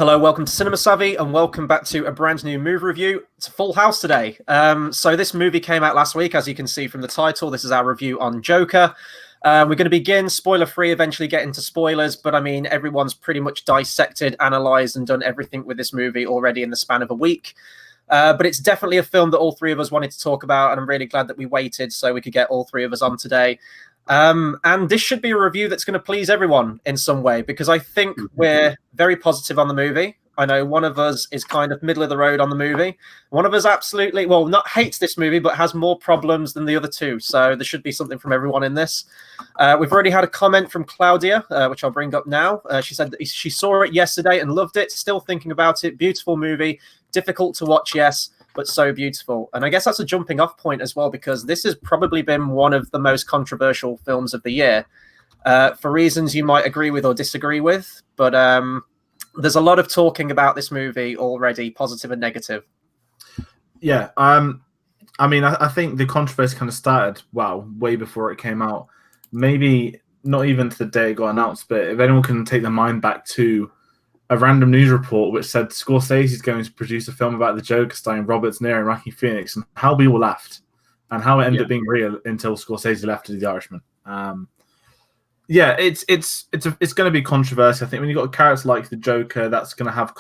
Hello, welcome to Cinema Savvy, and welcome back to a brand new movie review. It's a full house today. So this movie came out last week, as you can see from the title. This is our review on Joker. We're going to begin spoiler-free, eventually get into spoilers, but I mean, everyone's pretty much dissected, analysed, and done everything with this movie already in the span of a week. But it's definitely a film that all three of us wanted to talk about, and I'm really glad that we waited so we could get all three of us on today. And this should be a review that's going to please everyone in some way, because I think we're very positive on the movie. I know one of us is kind of middle of the road on the movie. One of us absolutely, well, not hates this movie, but has more problems than the other two. So there should be something from everyone in this. We've already had a comment from Claudia, which I'll bring up now. She said that she saw it yesterday and loved it. Still thinking about it. Beautiful movie. Difficult to watch, yes, but so beautiful. And I guess that's a jumping off point as well, because this has probably been one of the most controversial films of the year, for reasons you might agree with or disagree with. But there's a lot of talking about this movie already, positive and negative. Yeah. I mean, I think the controversy kind of started, way before it came out. Maybe not even to the day it got announced, but if anyone can take their mind back to a random news report which said Scorsese is going to produce a film about the Joker starring Robert De Niro and Joaquin Phoenix, and how we all laughed, and how it ended up being real until Scorsese left to do The Irishman. It's going to be controversy. I think when you got a character like the Joker, that's going to have.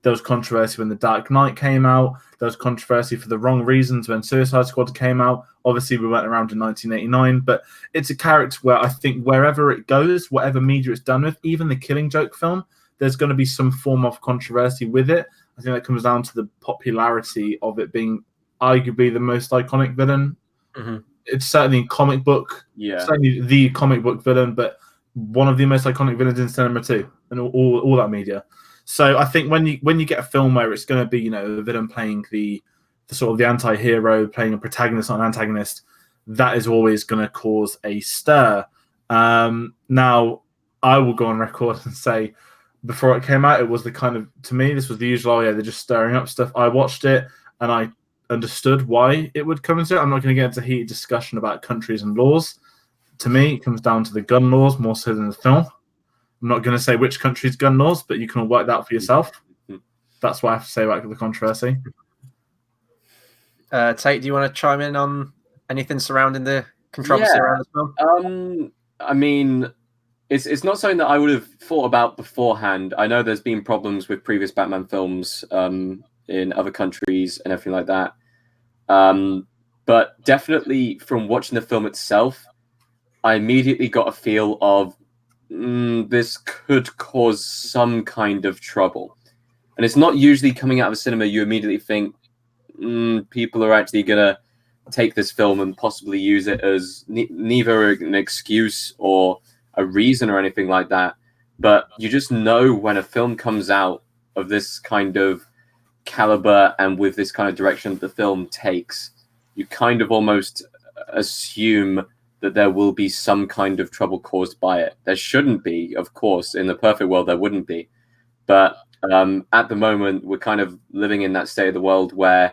There was controversy when The Dark Knight came out. There was controversy for the wrong reasons when Suicide Squad came out. Obviously, we went around in 1989, but it's a character where I think wherever it goes, whatever media it's done with, even the Killing Joke film, there's going to be some form of controversy with it. I think that comes down to the popularity of it being arguably the most iconic villain. Mm-hmm. It's certainly comic book, certainly the comic book villain, but one of the most iconic villains in cinema too, and all that media. So I think when you get a film where it's going to be, the villain playing the sort of the anti-hero, playing a protagonist, not an antagonist, that is always going to cause a stir. Now, I will go on record and say, before it came out, it was the kind of, to me, this was the usual, they're just stirring up stuff. I watched it and I understood why it would come into it. I'm not going to get into a heated discussion about countries and laws. To me, it comes down to the gun laws more so than the film. I'm not going to say which country's gun laws, but you can all work that out for yourself. That's what I have to say about the controversy. Tate, do you want to chime in on anything surrounding the controversy around this film? I mean, it's not something that I would have thought about beforehand. I know there's been problems with previous Batman films in other countries and everything like that. But definitely from watching the film itself, I immediately got a feel of this could cause some kind of trouble. And it's not usually coming out of a cinema you immediately think people are actually going to take this film and possibly use it as neither an excuse or a reason or anything like that. But you just know when a film comes out of this kind of caliber and with this kind of direction that the film takes, you kind of almost assume that there will be some kind of trouble caused by it. There shouldn't be, of course. In the perfect world, there wouldn't be. But at the moment, we're kind of living in that state of the world where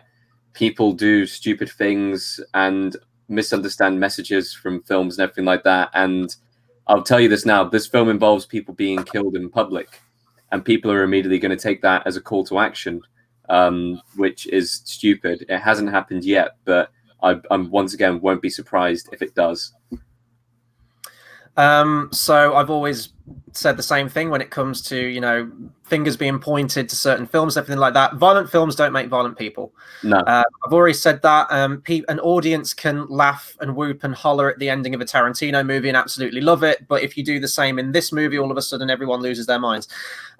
people do stupid things and misunderstand messages from films and everything like that. And I'll tell you this now, this film involves people being killed in public, and people are immediately going to take that as a call to action, which is stupid. It hasn't happened yet, but I'm once again won't be surprised if it does. So I've always said the same thing when it comes to, fingers being pointed to certain films, everything like that. Violent films don't make violent people. No. I've already said that. An audience can laugh and whoop and holler at the ending of a Tarantino movie and absolutely love it. But if you do the same in this movie, all of a sudden everyone loses their minds.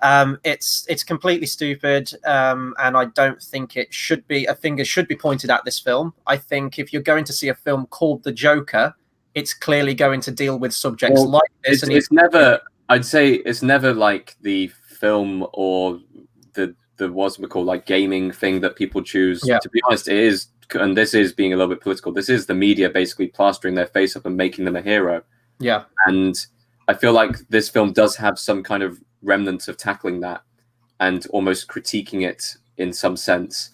It's completely stupid. And I don't think it should be, a finger should be pointed at this film. I think if you're going to see a film called The Joker, it's clearly going to deal with subjects like this. It's never, I'd say it's never like the film or the what's it called, like gaming thing that people choose. Yeah. To be honest, it is, and this is being a little bit political, this is the media basically plastering their face up and making them a hero. Yeah. And I feel like this film does have some kind of remnants of tackling that and almost critiquing it in some sense.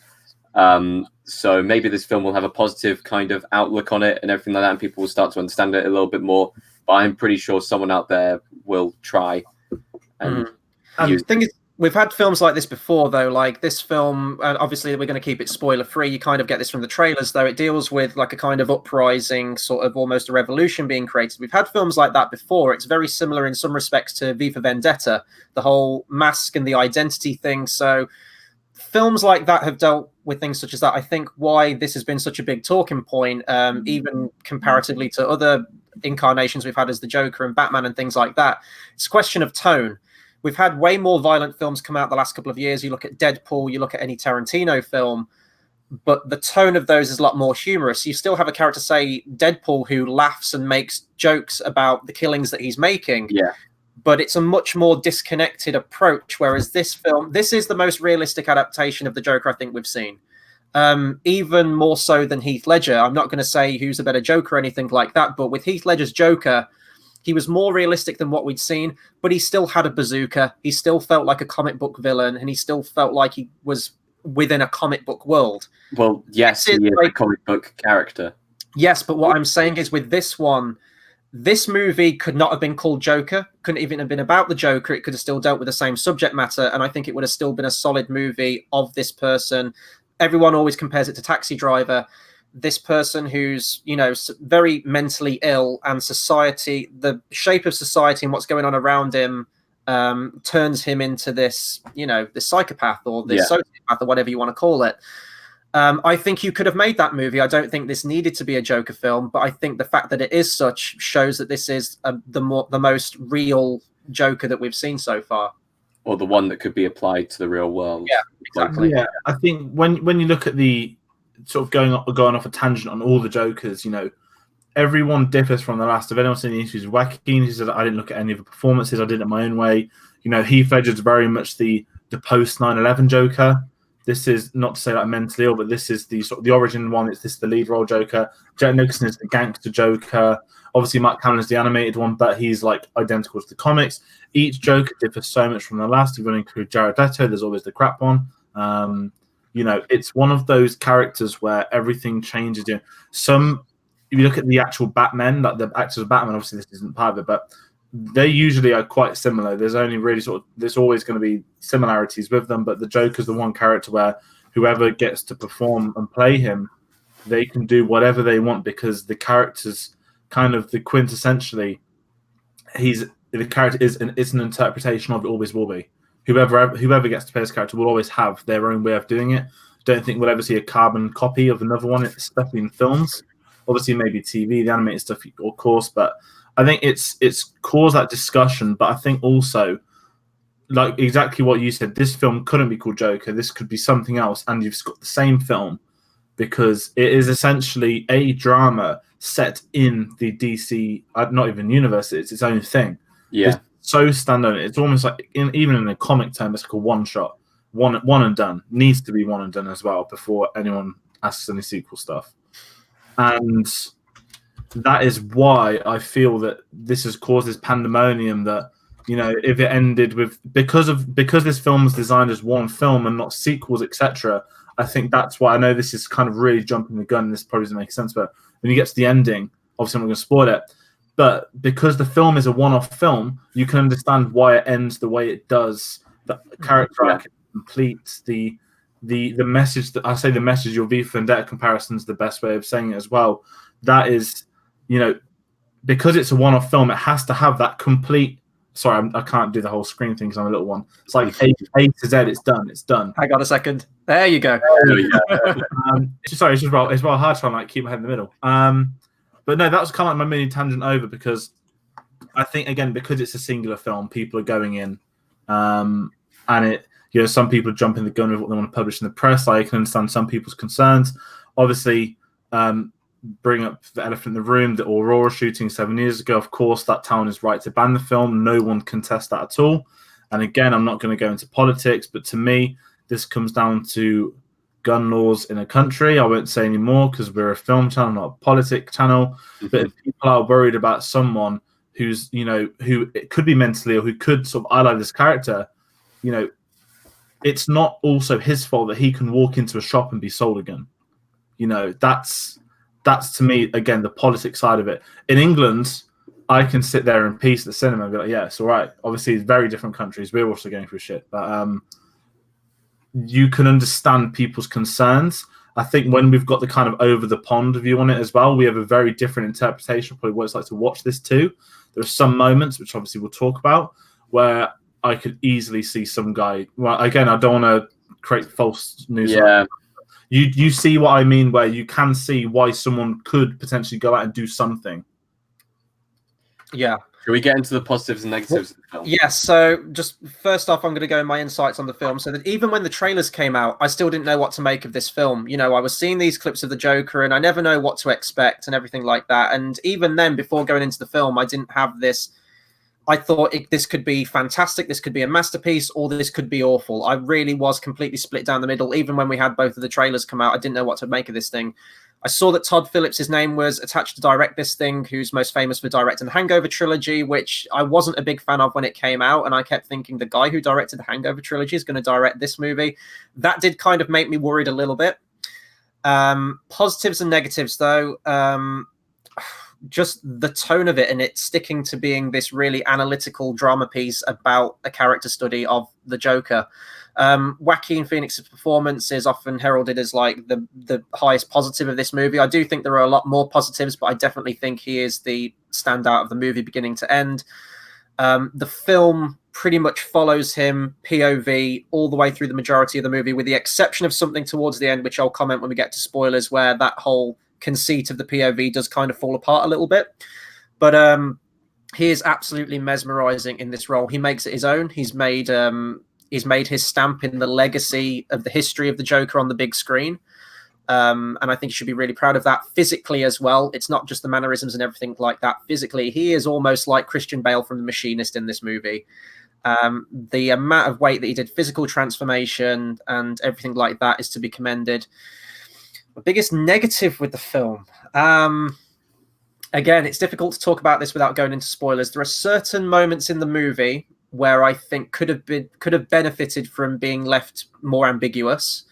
So maybe this film will have a positive kind of outlook on it and everything like that, and people will start to understand it a little bit more. But I'm pretty sure someone out there will try. And the thing is, We've had films like this before, though. Like this film, and obviously we're going to keep it spoiler free. You kind of get this from the trailers, though. It deals with like a kind of uprising, sort of almost a revolution being created. We've had films like that before. It's very similar in some respects to V for Vendetta, the whole mask and the identity thing. So films like that have dealt with things such as that. I think why this has been such a big talking point, even comparatively to other incarnations we've had as the Joker and Batman and things like that. It's a question of tone. We've had way more violent films come out the last couple of years. You look at Deadpool, you look at any Tarantino film, but the tone of those is a lot more humorous. You still have a character, say Deadpool, who laughs and makes jokes about the killings that he's making. Yeah. But it's a much more disconnected approach. Whereas this film, this is the most realistic adaptation of the Joker I think we've seen. Even more so than Heath Ledger. I'm not going to say who's a better Joker or anything like that, but with Heath Ledger's Joker, he was more realistic than what we'd seen, but he still had a bazooka. He still felt like a comic book villain, and he still felt like he was within a comic book world. Well, yes, he is a comic book character. Yes, but what I'm saying is with this one, this movie could not have been called Joker, couldn't even have been about the Joker. It could have still dealt with the same subject matter, and I think it would have still been a solid movie of this person. Everyone always compares it to Taxi Driver. This person who's, you know, very mentally ill, and society, the shape of society and what's going on around him turns him into this, you know, this psychopath or this sociopath or whatever you want to call it. I think you could have made that movie. I don't think this needed to be a Joker film, but I think the fact that it is such shows that this is the most real Joker that we've seen so far. Or the one that could be applied to the real world. Yeah, exactly. Yeah, I think when you look at the sort of going off a tangent on all the Jokers, you know, everyone differs from the last. If anyone's seen the interviews with Joaquin, he said, I didn't look at any of the performances, I did it my own way. You know, Heath Ledger's very much the post 9/11 Joker. This is not to say like mentally ill, but this is the sort of the origin one. It's the lead role Joker. Jack Nicholson is the gangster Joker. Obviously, Mark Hamill is the animated one, but he's like identical to the comics. Each Joker differs so much from the last. If you want to include Jared Leto, there's always the crap one. You know, it's one of those characters where everything changes. You know, if you look at the actual Batman, like the actors of Batman, obviously this isn't part of it, but they usually are quite similar. There's only really there's always going to be similarities with them, but the Joker's the one character where whoever gets to perform and play him, they can do whatever they want because the character's kind of the quintessentially, the character is an interpretation of it, always will be. Whoever gets to play this character will always have their own way of doing it. Don't think we'll ever see a carbon copy of another one, especially in films. Obviously, maybe TV, the animated stuff, of course, but I think it's caused that discussion. But I think also, like exactly what you said, this film couldn't be called Joker. This could be something else, and you've got the same film because it is essentially a drama set in the DC, not even universe. It's its own thing. Yeah. It's so standalone. It's almost like even in a comic term, it's like a one shot, one and done. Needs to be one and done as well before anyone asks any sequel stuff. And that is why I feel that this has caused this pandemonium that, you know, if it ended with because this film was designed as one film and not sequels, etc. I think that's why I know this is kind of really jumping the gun. And this probably doesn't make sense, but when you get to the ending, obviously I'm not going to spoil it. But because the film is a one-off film, you can understand why it ends the way it does. The character arc completes the message that I say. The message, your V for Vendetta comparison is the best way of saying it as well. That is, you know, because it's a one-off film, it has to have that complete. Sorry, I can't do the whole screen thing because I'm a little one. It's like A to Z. It's done. It's done. Hang on a second. There you go. Sorry, it's well hard to like keep my head in the middle. But no, that was kind of like my mini tangent over because I think again because it's a singular film, people are going in, and it, you know, some people jump in the gun with what they want to publish in the press. I can understand some people's concerns. Obviously, bring up the elephant in the room, the Aurora shooting 7 years ago. Of course, that town is right to ban the film. No one contests that at all. And again, I'm not going to go into politics, but to me, this comes down to gun laws in a country. I won't say any more because we're a film channel, not a politic channel. Mm-hmm. But if people are worried about someone who's, you know, who it could be mentally or who could sort of idolize this character, you know, it's not also his fault that he can walk into a shop and be sold a gun. You know, that's to me, again, the politics side of it. In England, I can sit there in peace at the cinema and be like, yeah, it's all right. Obviously, it's very different countries. We're also going through shit, but you can understand people's concerns. I think when we've got the kind of over the pond view on it as well, we have a very different interpretation of probably what it's like to watch this too. There are some moments, which obviously we'll talk about, where I could easily see some guy. Well, again, I don't want to create false news. Yeah. You see what I mean, where you can see why someone could potentially go out and do something. Yeah. Should we get into the positives and negatives of the film? Yes, so just first off, I'm going to go in my insights on the film. So that even when the trailers came out, I still didn't know what to make of this film. You know, I was seeing these clips of the Joker and I never know what to expect and everything like that. And even then, before going into the film, I didn't have this. I thought this could be fantastic, this could be a masterpiece, or this could be awful. I really was completely split down the middle. Even when we had both of the trailers come out, I didn't know what to make of this thing. I saw that Todd Phillips' name was attached to direct this thing, who's most famous for directing the Hangover trilogy, which I wasn't a big fan of when it came out. And I kept thinking the guy who directed the Hangover trilogy is going to direct this movie. That did kind of make me worried a little bit. Positives and negatives, though. Just the tone of it and it sticking to being this really analytical drama piece about a character study of the Joker. Joaquin Phoenix's performance is often heralded as like the highest positive of this movie. I do think there are a lot more positives, but I definitely think he is the standout of the movie beginning to end. The film pretty much follows him POV all the way through the majority of the movie, with the exception of something towards the end, which I'll comment when we get to spoilers, where that whole conceit of the POV does kind of fall apart a little bit. But he is absolutely mesmerizing in this role. He makes it his own. He's made his stamp in the legacy of the history of the Joker on the big screen. And I think he should be really proud of that. Physically as well, it's not just the mannerisms and everything like that. Physically, he is almost like Christian Bale from The Machinist in this movie. The amount of weight that he did, physical transformation and everything like that is to be commended. My biggest negative with the film, again, it's difficult to talk about this without going into spoilers. There are certain moments in the movie where I think could have benefited from being left more ambiguous,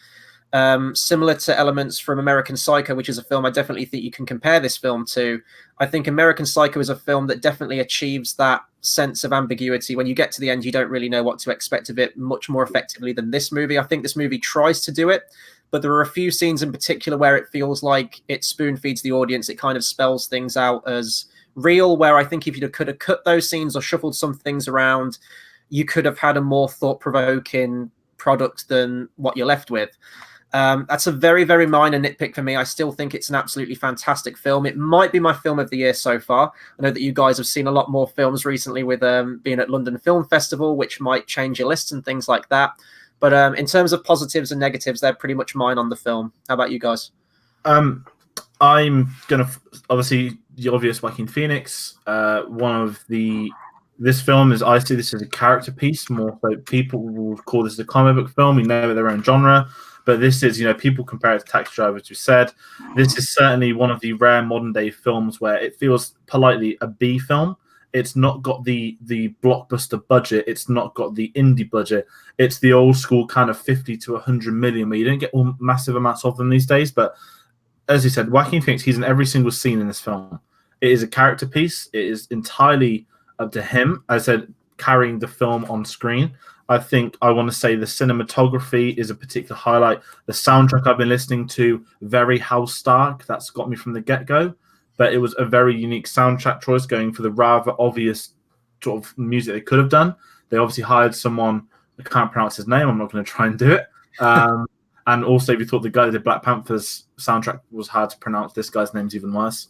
similar to elements from American Psycho, which is a film I definitely think you can compare this film to. I think American Psycho is a film that definitely achieves that sense of ambiguity. When you get to the end, you don't really know what to expect of it much more effectively than this movie. I think this movie tries to do it, but there are a few scenes in particular where it feels like it spoon feeds the audience. It kind of spells things out as real, where I think if you could have cut those scenes or shuffled some things around, you could have had a more thought-provoking product than what you're left with. That's a very, very minor nitpick for me. I still think it's an absolutely fantastic film. It might be my film of the year so far. I know that you guys have seen a lot more films recently with being at London Film Festival, which might change your lists and things like that. But in terms of positives and negatives, they're pretty much mine on the film. How about you guys? I'm going to, obviously, the obvious Joaquin Phoenix. This film I see this as a character piece, more so people will call this a comic book film. We know their own genre. But this is, people compare it to Taxi Driver, as you said. This is certainly one of the rare modern day films where it feels politely a B film. It's not got the blockbuster budget. It's not got the indie budget. It's the old school kind of 50 to 100 million where you don't get all massive amounts of them these days. But as you said, Joaquin Phoenix, he's in every single scene in this film. It is a character piece. It is entirely up to him, as I said, carrying the film on screen. I think I want to say the cinematography is a particular highlight. The soundtrack I've been listening to, very House Stark. That's got me from the get-go. But it was a very unique soundtrack choice, going for the rather obvious sort of music they could have done. They obviously hired someone, I can't pronounce his name, I'm not going to try and do it. And also, if you thought the guy that did Black Panther's soundtrack was hard to pronounce, this guy's name's even worse.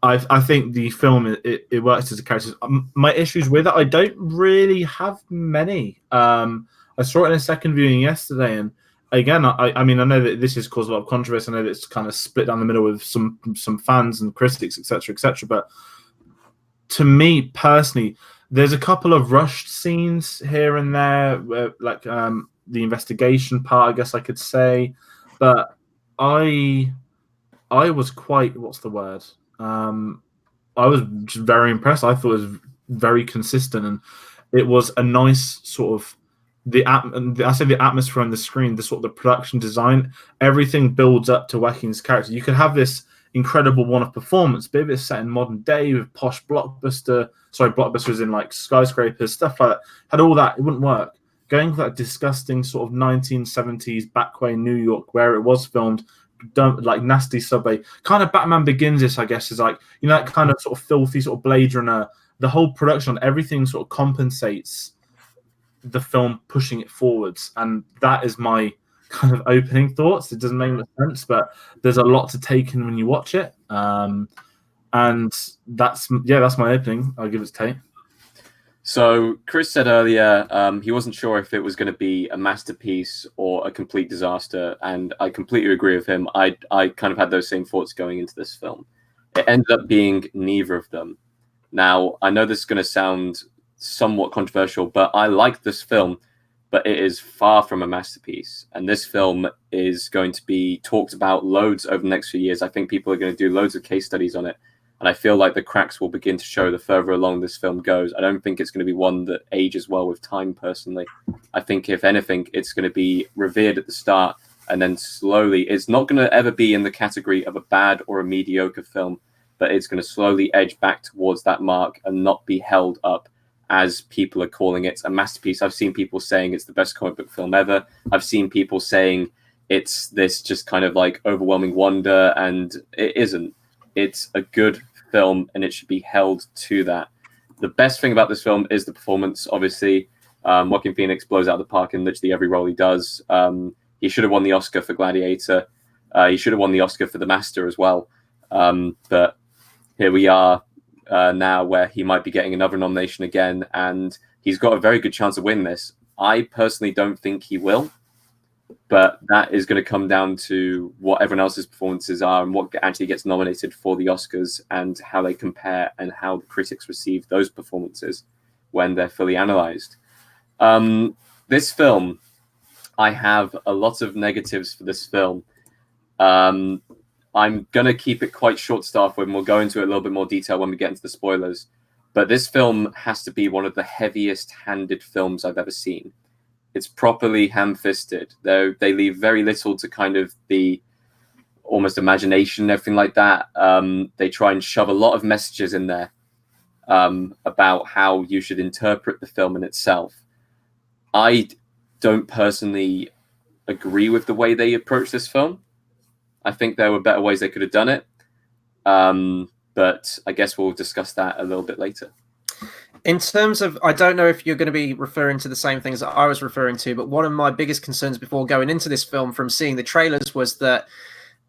I think the film, it works as a character. My issues with it, I don't really have many. I saw it in a second viewing yesterday, and again, I mean, I know that this has caused a lot of controversy. I know that it's kind of split down the middle with some fans and critics, etc., etc. But to me personally, there's a couple of rushed scenes here and there, where, like the investigation part, I guess I could say. But I was quite, what's the word? I was just very impressed. I thought it was very consistent, and it was a nice sort of the atmosphere on the screen, the sort of the production design, everything builds up to Joaquin's character. You could have this incredible one-off performance. But if it's set in modern day with posh blockbusters in like skyscrapers, stuff like that, had all that, it wouldn't work. Going for that disgusting sort of 1970s backway New York where it was filmed, like nasty subway, kind of Batman Begins this, I guess, is like, you know, that kind of sort of filthy sort of Blade Runner. The whole production on everything sort of compensates the film pushing it forwards, and that is my kind of opening thoughts. It doesn't make much sense, but there's a lot to take in when you watch it, and that's my opening. I'll give it to Tate. So Chris said earlier he wasn't sure if it was going to be a masterpiece or a complete disaster, and I completely agree with him. I kind of had those same thoughts going into this film. It ended up being neither of them. Now, I know this is going to sound somewhat controversial, but I like this film, but it is far from a masterpiece. And this film is going to be talked about loads over the next few years. I think people are going to do loads of case studies on it. And I feel like the cracks will begin to show the further along this film goes. I don't think it's going to be one that ages well with time, personally. I think, if anything, it's going to be revered at the start, and then slowly, it's not going to ever be in the category of a bad or a mediocre film, but it's going to slowly edge back towards that mark and not be held up as people are calling it a masterpiece. I've seen people saying it's the best comic book film ever. I've seen people saying it's this just kind of like overwhelming wonder, and it isn't. It's a good film, and it should be held to that. The best thing about this film is the performance, obviously. Joaquin Phoenix blows out of the park in literally every role he does. He should have won the Oscar for Gladiator. He should have won the Oscar for The Master as well. But here we are now, where he might be getting another nomination again, and he's got a very good chance of winning this. I personally don't think he will, but that is going to come down to what everyone else's performances are and what actually gets nominated for the Oscars and how they compare and how the critics receive those performances when they're fully analyzed. This film, I have a lot of negatives for this film. I'm going to keep it quite short to start with, and we'll go into it a little bit more detail when we get into the spoilers. But this film has to be one of the heaviest-handed films I've ever seen. It's properly ham-fisted. They leave very little to kind of the almost imagination and everything like that. They try and shove a lot of messages in there about how you should interpret the film in itself. I don't personally agree with the way they approach this film. I think there were better ways they could have done it. But I guess we'll discuss that a little bit later. In terms of, I don't know if you're going to be referring to the same things that I was referring to, but one of my biggest concerns before going into this film from seeing the trailers was that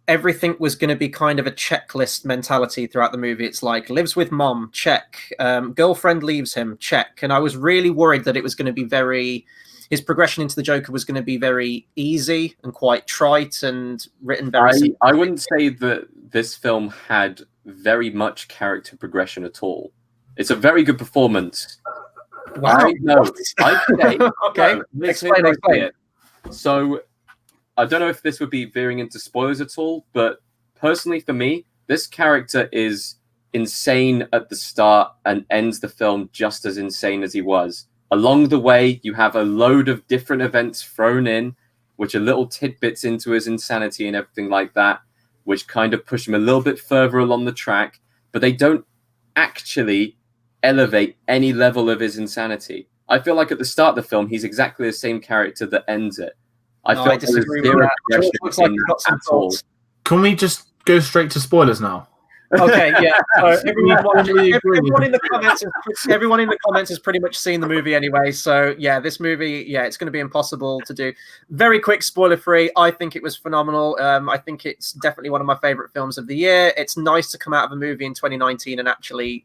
everything was going to be kind of a checklist mentality throughout the movie. It's like, lives with mom, check. Girlfriend leaves him, check. And I was really worried that it was going to be his progression into the Joker was going to be very easy and quite trite and written very I wouldn't say that this film had very much character progression at all. It's a very good performance. Wow. Okay. Explain it. So I don't know if this would be veering into spoilers at all, but personally for me, this character is insane at the start and ends the film just as insane as he was. Along the way, you have a load of different events thrown in, which are little tidbits into his insanity and everything like that, which kind of push him a little bit further along the track, but they don't actually elevate any level of his insanity. I feel like at the start of the film, he's exactly the same character that ends it. I disagree with that. Looks like got some thoughts. Can we just go straight to spoilers now? Okay, yeah. So everyone in the comments has pretty much seen the movie anyway. So yeah, this movie, it's going to be impossible to do. Very quick, spoiler-free. I think it was phenomenal. I think it's definitely one of my favorite films of the year. It's nice to come out of a movie in 2019 and actually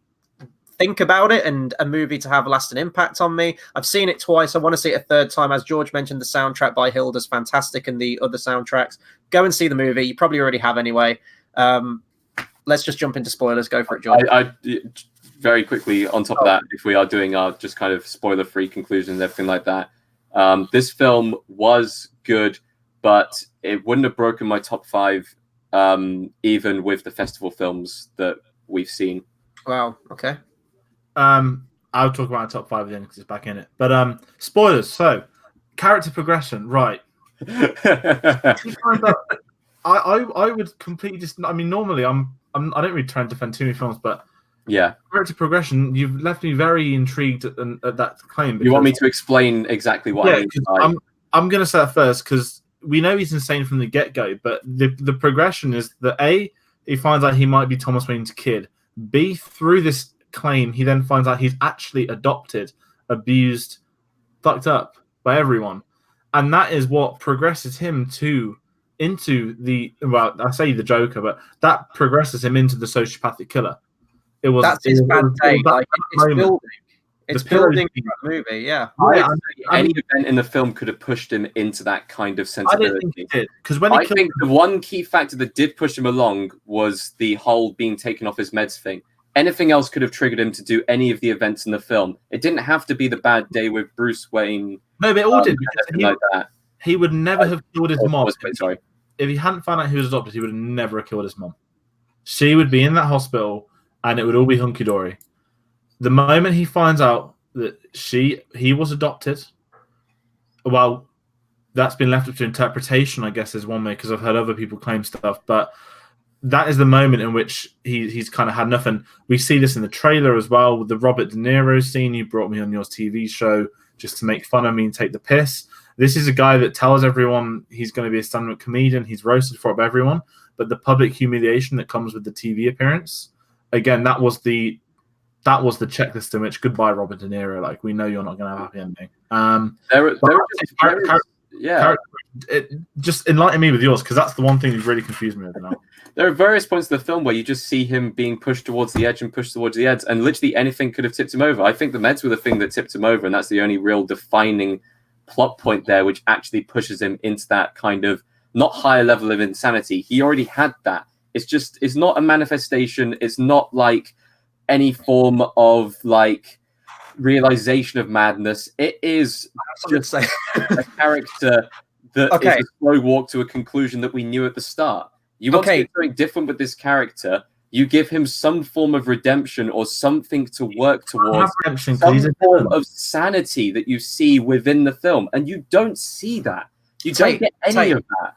think about it, and a movie to have lasting impact on me. I've seen it twice. I want to see it a third time. As George mentioned, the soundtrack by Hilda's fantastic, and the other soundtracks. Go and see the movie. You probably already have anyway. Let's just jump into spoilers. Go for it, George. I very quickly on top of that, if we are doing our just kind of spoiler-free conclusions and everything like that, this film was good, but it wouldn't have broken my top 5 even with the festival films that we've seen. Wow. Okay. I'll talk about my top 5 then because it's back in it. But spoilers. So, character progression, right? I would completely just. I mean, normally I don't really try and defend too many films, but Yeah. character progression, you've left me very intrigued at that claim. You want me to explain exactly what I mean? I'm going to say that first because we know he's insane from the get-go, but the progression is that A, he finds out he might be Thomas Wayne's kid. B, through this claim, he then finds out he's actually adopted, abused, fucked up by everyone. And that is what progresses him into the, well, I say the Joker, but that progresses him into the sociopathic killer. That's his bad day. Like, it's building. It's building for that movie, yeah. Any event in the film could have pushed him into that kind of sensibility. I don't think it did. Because when I think the one key factor that did push him along was the whole being taken off his meds thing. Anything else could have triggered him to do any of the events in the film. It didn't have to be the bad day with Bruce Wayne. No, but it all did. He would never have killed his mom. Sorry. If he hadn't found out he was adopted, he would have never killed his mom. She would be in that hospital, and it would all be hunky-dory. The moment he finds out that he was adopted, well, that's been left up to interpretation, I guess, is one way, because I've heard other people claim stuff, but that is the moment in which he's kind of had enough. And we see this in the trailer as well, with the Robert De Niro scene. You brought me on your TV show just to make fun of me and take the piss. This is a guy that tells everyone he's going to be a stand-up comedian. He's roasted for it by everyone, but the public humiliation that comes with the TV appearance, again, that was the checklist in which goodbye Robert De Niro. Like, we know you're not going to have a happy ending. Just enlighten me with yours, because that's the one thing that really confused me right now. There are various points in the film where you just see him being pushed towards the edge, and literally anything could have tipped him over. I think the meds were the thing that tipped him over, and that's the only real defining plot point there, which actually pushes him into that kind of not higher level of insanity. He already had that. It's not a manifestation. It's not like any form of like realization of madness. It is just a character that is a slow walk to a conclusion that we knew at the start. You want to do something different with this character, you give him some form of redemption or something to work towards, some form of sanity that you see within the film, and you don't see that. You don't get any of that.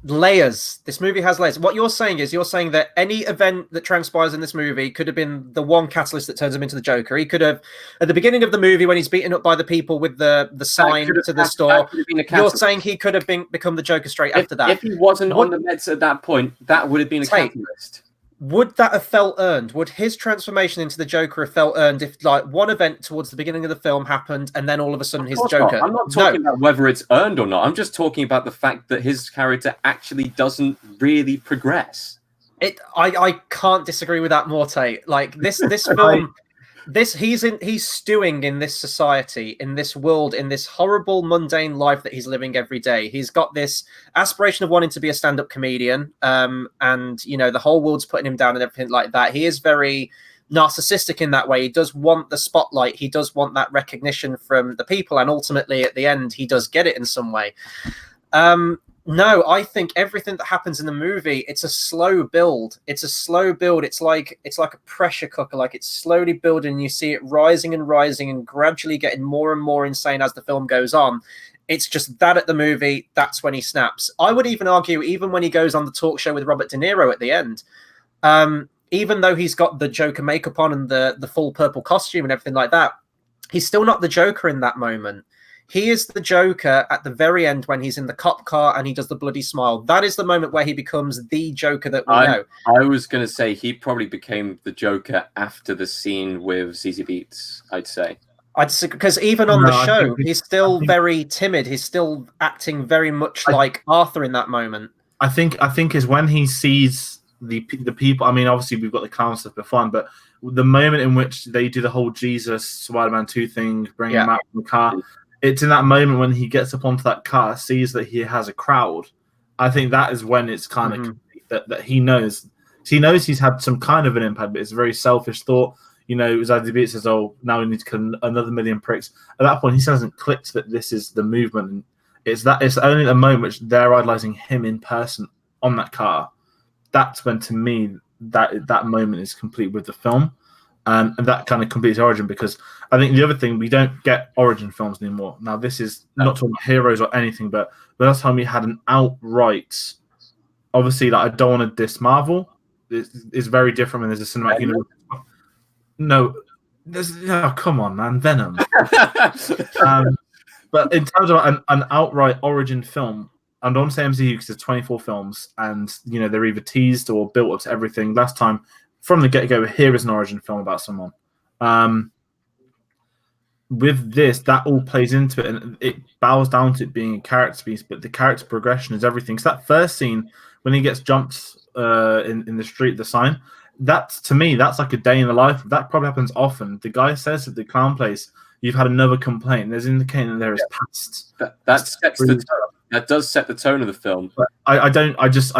Layers. This movie has layers. What you're saying that any event that transpires in this movie could have been the one catalyst that turns him into the Joker. He could have, at the beginning of the movie, when he's beaten up by the people with the sign to the store, you're saying he could have become the Joker straight after that. If he wasn't on the meds at that point, that would have been a catalyst. Would that have felt earned? Would his transformation into the Joker have felt earned if, like, one event towards the beginning of the film happened and then all of a sudden he's the Joker? I'm not talking about whether it's earned or not. I'm just talking about the fact that his character actually doesn't really progress. I can't disagree with that more, Tayte. Like, this film, he's stewing in this society, in this world, in this horrible, mundane life that he's living every day. He's got this aspiration of wanting to be a stand-up comedian, and you know, the whole world's putting him down and everything like that. He is very narcissistic in that way. He does want the spotlight. He does want that recognition from the people, and ultimately, at the end, he does get it in some way. No, I think everything that happens in the movie, it's a slow build. It's like a pressure cooker. Like, it's slowly building. You see it rising and rising and gradually getting more and more insane as the film goes on. It's just that at the movie, that's when he snaps. I would even argue, even when he goes on the talk show with Robert De Niro at the end, even though he's got the Joker makeup on and the full purple costume and everything like that, he's still not the Joker in that moment. He is the Joker at the very end when he's in the cop car and he does the bloody smile. That is the moment where he becomes the Joker that we know. I was going to say he probably became the Joker after the scene with ZZ Beetz, I'd say. Because even on the show, he's still very timid. He's still acting very much like Arthur in that moment. I think is when he sees the people. I mean, obviously we've got the clown stuff before, but the moment in which they do the whole Jesus Spider-Man 2 thing, bring him out from the car. It's in that moment when he gets up onto that car, sees that he has a crowd. I think that is when it's kind of that he knows. He's had some kind of an impact, but it's a very selfish thought. You know, ZZ Beetz says, "Oh, now we need to kill another million pricks." At that point, he still hasn't clicked that this is the movement. And it's only the moment which they're idolizing him in person on that car. That's when, to me, that moment is complete with the film. And that kind of completes origin, because I think the other thing, we don't get origin films anymore. Now, this is not talking about heroes or anything, but the last time we had an outright obviously, like, I don't want to diss Marvel. It's very different when there's a cinematic universe. No, come on, man, Venom. But in terms of an outright origin film, I don't want to say MCU because there's 24 films, and they're either teased or built up to everything. Last time, from the get-go, here is an origin film about someone. With this, that all plays into it, and it bows down to it being a character piece, but the character progression is everything. So that first scene when he gets jumped in the street, the sign, to me, that's like a day in the life. That probably happens often. The guy says at the clown place, "You've had another complaint." There's indicating that there is past. That sets the tone. That does set the tone of the film. But I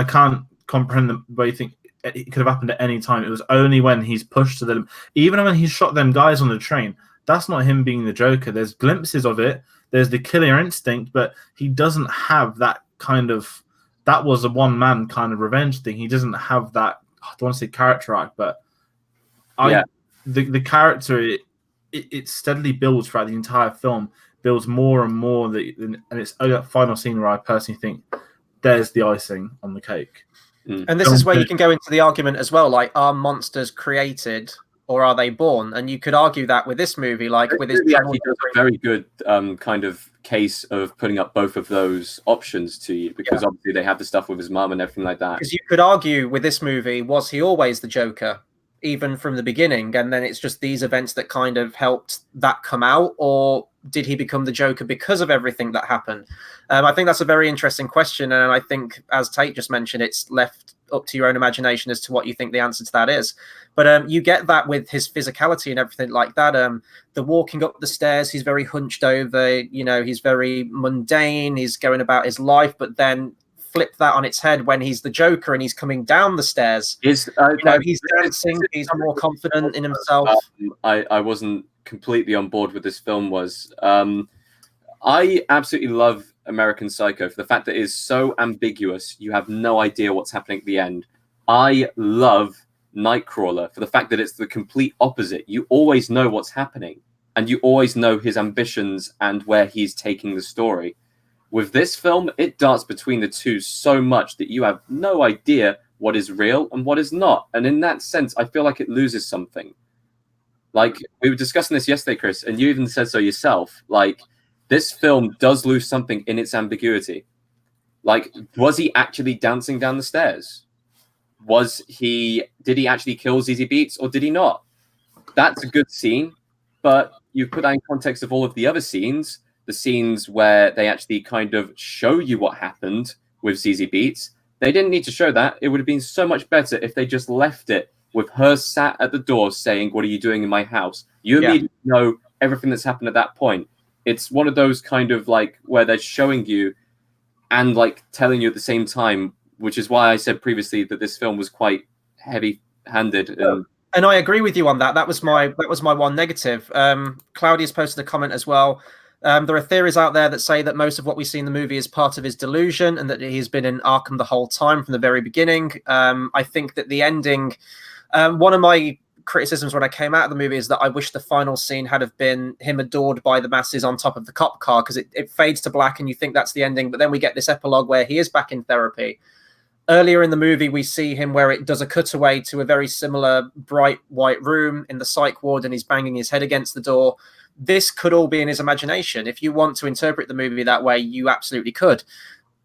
can't comprehend the way you think it could have happened at any time. It was only when he's pushed to them, even when he shot them guys on the train. That's not him being the Joker. There's glimpses of it. There's the killer instinct, but he doesn't have that kind of. That was a one-man kind of revenge thing. He doesn't have that. I don't want to say character arc, but the character it steadily builds throughout the entire film. Builds more and more, and it's only that final scene where I personally think there's the icing on the cake. And this is where you can go into the argument as well, like, are monsters created or are they born? And you could argue that with this movie, like with his actually does a very good kind of case of putting up both of those options to you, because obviously they have the stuff with his mum and everything like that. Because you could argue with this movie, was he always the Joker, even from the beginning, and then it's just these events that kind of helped that come out, or did he become the Joker because of everything that happened? I think that's a very interesting question, and I think, as Tayte just mentioned, it's left up to your own imagination as to what you think the answer to that is. But you get that with his physicality and everything like that. The walking up the stairs, he's very hunched over, he's very mundane, he's going about his life, but then flip that on its head when he's the Joker and he's coming down the stairs. He's dancing, he's more confident in himself. I wasn't completely on board with this film. I absolutely love American Psycho for the fact that it is so ambiguous. You have no idea what's happening at the end. I love Nightcrawler for the fact that it's the complete opposite. You always know what's happening, and you always know his ambitions and where he's taking the story. With this film, it darts between the two so much that you have no idea what is real and what is not. And in that sense, I feel like it loses something. Like, we were discussing this yesterday, Chris, and you even said so yourself. Like, this film does lose something in its ambiguity. Like, was he actually dancing down the stairs? Did he actually kill Zazie Beetz, or did he not? That's a good scene, but you put that in context of all of the other scenes, the scenes where they actually kind of show you what happened with Zazie Beetz. They didn't need to show that. It would have been so much better if they just left it with her sat at the door saying, "What are you doing in my house?" You immediately know everything that's happened at that point. It's one of those kind of like where they're showing you and like telling you at the same time, which is why I said previously that this film was quite heavy-handed. And I agree with you on that. That was my one negative. Claudia's posted a comment as well. There are theories out there that say that most of what we see in the movie is part of his delusion and that he's been in Arkham the whole time from the very beginning. I think that the ending, one of my criticisms when I came out of the movie is that I wish the final scene had have been him adored by the masses on top of the cop car, because it fades to black and you think that's the ending, but then we get this epilogue where he is back in therapy. Earlier in the movie, we see him where it does a cutaway to a very similar bright white room in the psych ward and he's banging his head against the door. This could all be in his imagination. If you want to interpret the movie that way, you absolutely could.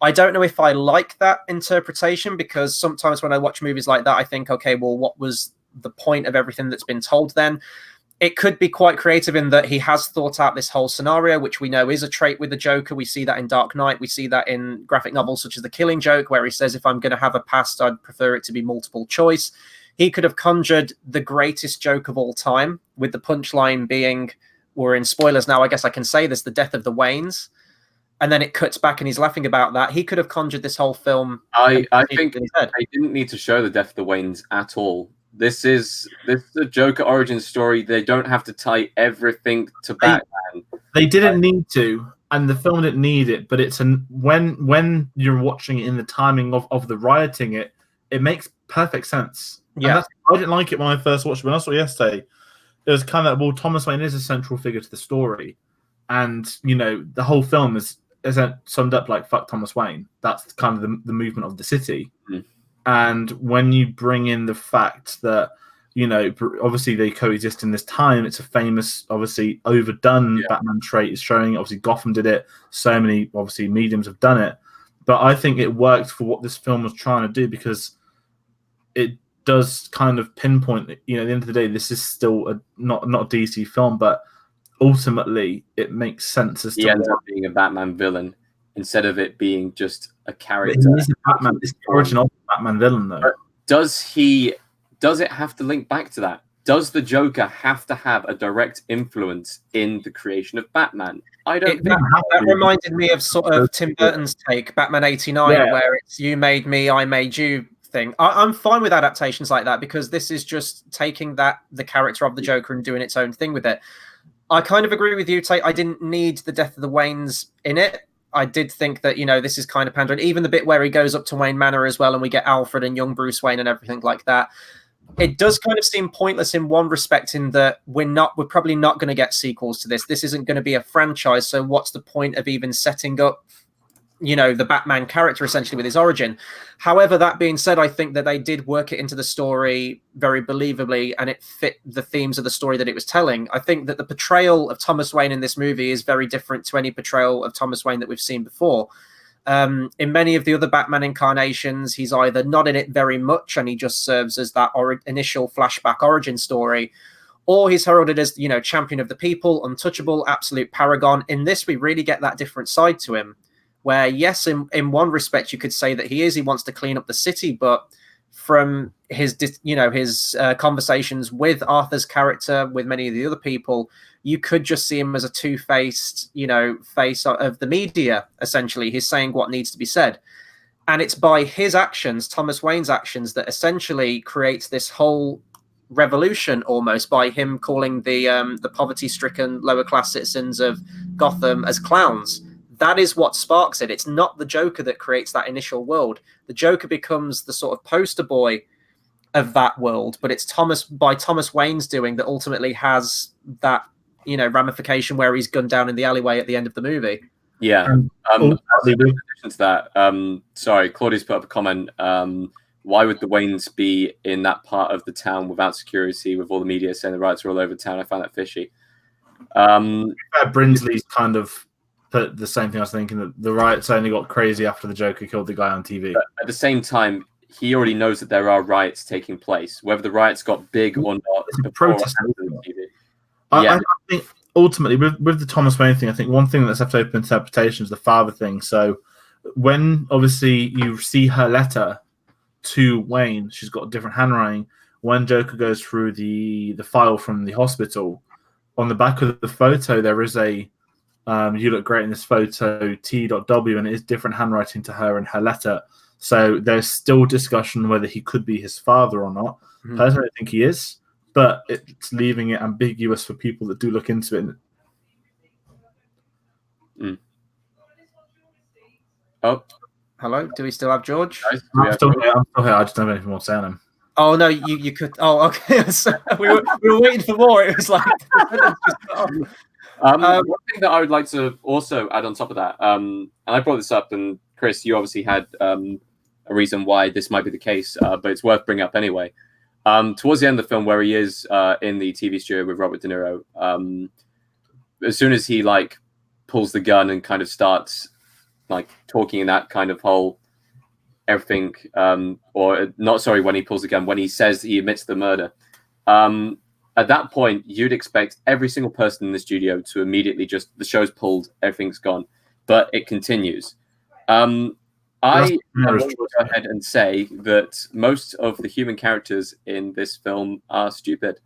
I don't know if I like that interpretation, because sometimes when I watch movies like that, I think, okay, well, what was the point of everything that's been told then? It could be quite creative in that he has thought out this whole scenario, which we know is a trait with the Joker. We see that in Dark Knight. We see that in graphic novels such as The Killing Joke, where he says, if I'm going to have a past, I'd prefer it to be multiple choice. He could have conjured the greatest joke of all time, with the punchline being, we're in spoilers now, I guess I can say this, the death of the Waynes. And then it cuts back and he's laughing about that. He could have conjured this whole film. I think they didn't need to show the death of the Waynes at all. This is a Joker origin story. They don't have to tie everything to Batman. They didn't need to, and the film didn't need it. But it's when you're watching it in the timing of the rioting, it makes perfect sense. Yeah, I didn't like it when I first watched it. When I saw it yesterday, it was kind of, well, Thomas Wayne is a central figure to the story, and the whole film is isn't summed up like "fuck Thomas Wayne." That's kind of the movement of the city. And when you bring in the fact that, you know, obviously they coexist in this time, it's a famous, obviously overdone Batman trait is showing. Obviously Gotham did it. So many, obviously, mediums have done it. But I think it worked for what this film was trying to do, because it does kind of pinpoint that, you know, at the end of the day, this is still not a DC film, but ultimately it makes sense as to ends up being a Batman villain instead of it being just a character. It is a Batman. It's the origin of the Batman villain, though. But does it have to link back to that? Does the Joker have to have a direct influence in the creation of Batman? I don't think that reminded me of sort of Tim Burton's take, Batman '89, where it's "you made me, I made you" thing. I'm fine with adaptations like that, because this is just taking the character of the Joker and doing its own thing with it. I kind of agree with you, Tate. I didn't need the death of the Waynes in it. I did think that, you know, this is kind of pandering. Even the bit where he goes up to Wayne Manor as well, and we get Alfred and young Bruce Wayne and everything like that. It does kind of seem pointless in one respect, in that we're probably not going to get sequels to this. This isn't going to be a franchise. So what's the point of even setting up, you know, the Batman character essentially with his origin? However, that being said, I think that they did work it into the story very believably, and it fit the themes of the story that it was telling. I think that the portrayal of Thomas Wayne in this movie is very different to any portrayal of Thomas Wayne that we've seen before. In many of the other Batman incarnations, he's either not in it very much and he just serves as that initial flashback origin story, or he's heralded as, you know, champion of the people, untouchable, absolute paragon. In this, we really get that different side to him, where, yes, in one respect, you could say that he wants to clean up the city, but from his, you know, his conversations with Arthur's character, with many of the other people, you could just see him as a two-faced, you know, face of the media, essentially. He's saying what needs to be said. And it's by his actions, Thomas Wayne's actions, that essentially creates this whole revolution, almost, by him calling the poverty-stricken lower-class citizens of Gotham as clowns. That is what sparks it. It's not the Joker that creates that initial world. The Joker becomes the sort of poster boy of that world, but it's Thomas Wayne's doing that ultimately has that, you know, ramification where he's gunned down in the alleyway at the end of the movie. Yeah. In addition to that, sorry, Claudia's put up a comment. Why would the Waynes be in that part of the town without security, with all the media saying the riots are all over town? I found that fishy. Brinsley's kind of put the same thing. I was thinking, that the riots only got crazy after the Joker killed the guy on TV. But at the same time, he already knows that there are riots taking place, whether the riots got big or not. It's a protest. I think ultimately, with the Thomas Wayne thing, I think one thing that's left open to interpretation is the father thing. So when obviously you see her letter to Wayne, she's got a different handwriting. When Joker goes through the file from the hospital, on the back of the photo there is a "you look great in this photo, T.W," and it is different handwriting to her in her letter. So there's still discussion whether he could be his father or not. Personally, I think he is, but it's leaving it ambiguous for people that do look into it. Oh, hello. Do we still have George? I'm still here. I just don't have anything more to say on him. Oh no, you could. Oh, okay. So we were waiting for more. It was like. One thing that I would like to also add on top of that, and I brought this up, and Chris, you obviously had a reason why this might be the case, but it's worth bringing up anyway. Towards the end of the film, where he is in the TV studio with Robert De Niro, as soon as he like pulls the gun and kind of starts like talking in that kind of whole everything, or not, sorry, when he pulls the gun, when he says he admits the murder, at that point, you'd expect every single person in the studio to immediately just, the show's pulled, everything's gone. But it continues. I want to go ahead and say that most of the human characters in this film are stupid.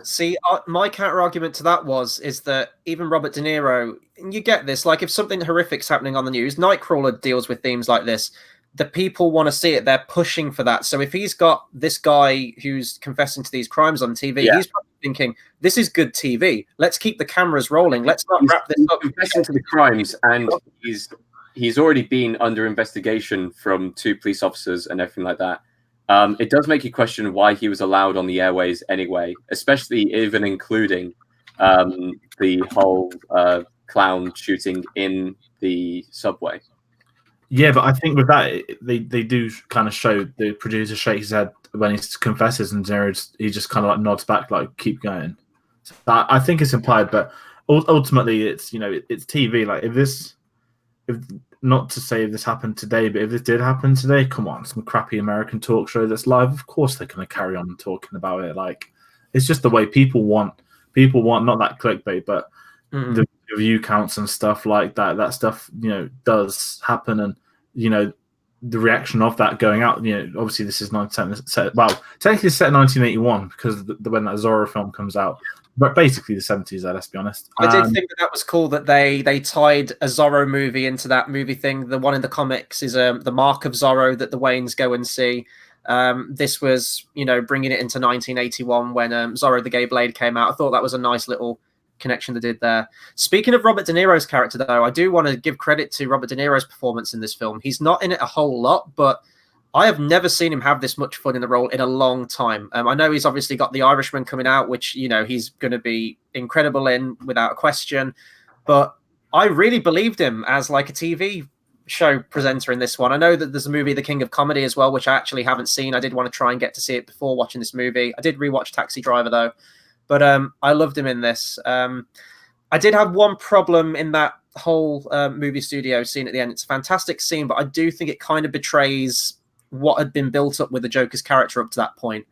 See, my counter argument to that is that even Robert De Niro, you get this, like if something horrific's happening on the news, Nightcrawler deals with themes like this. The people want to see it. They're pushing for that. So if he's got this guy who's confessing to these crimes on TV, he's probably thinking, this is good TV. Let's keep the cameras rolling. Let's not wrap this up. Confessing to the crimes, and he's already been under investigation from 2 police officers and everything like that. It does make you question why he was allowed on the airways anyway, especially even including the whole clown shooting in the subway. Yeah, but I think with that, they do kind of show the producer shakes his head when he confesses, and he just kind of like nods back, like keep going. So I think it's implied, but ultimately, it's it's TV. Like if not to say if this happened today, but if this did happen today, come on, some crappy American talk show that's live. Of course, they're going to carry on talking about it. Like it's just the way people want not that clickbait, but the view counts and stuff like that. That stuff, does happen, and the reaction of that going out. Obviously this is 19 set. Well, technically it's set in 1981 because when that Zorro film comes out, but basically the 70s. Let's be honest. I did think that was cool that they tied a Zorro movie into that movie thing. The one in the comics is the Mark of Zorro that the Waynes go and see. This was bringing it into 1981 when Zorro the Gay Blade came out. I thought that was a nice little connection they did there. Speaking of Robert De Niro's character, though, I do want to give credit to Robert De Niro's performance in this film. He's not in it a whole lot, but I have never seen him have this much fun in a role in a long time. I know he's obviously got The Irishman coming out, which he's going to be incredible in without a question, but I really believed him as like a TV show presenter in this one. I know that there's a movie, The King of Comedy, as well, which I actually haven't seen. I did want to try and get to see it before watching this movie. I did rewatch Taxi Driver, though. But I loved him in this. I did have one problem in that whole movie studio scene at the end. It's a fantastic scene, but I do think it kind of betrays what had been built up with the Joker's character up to that point.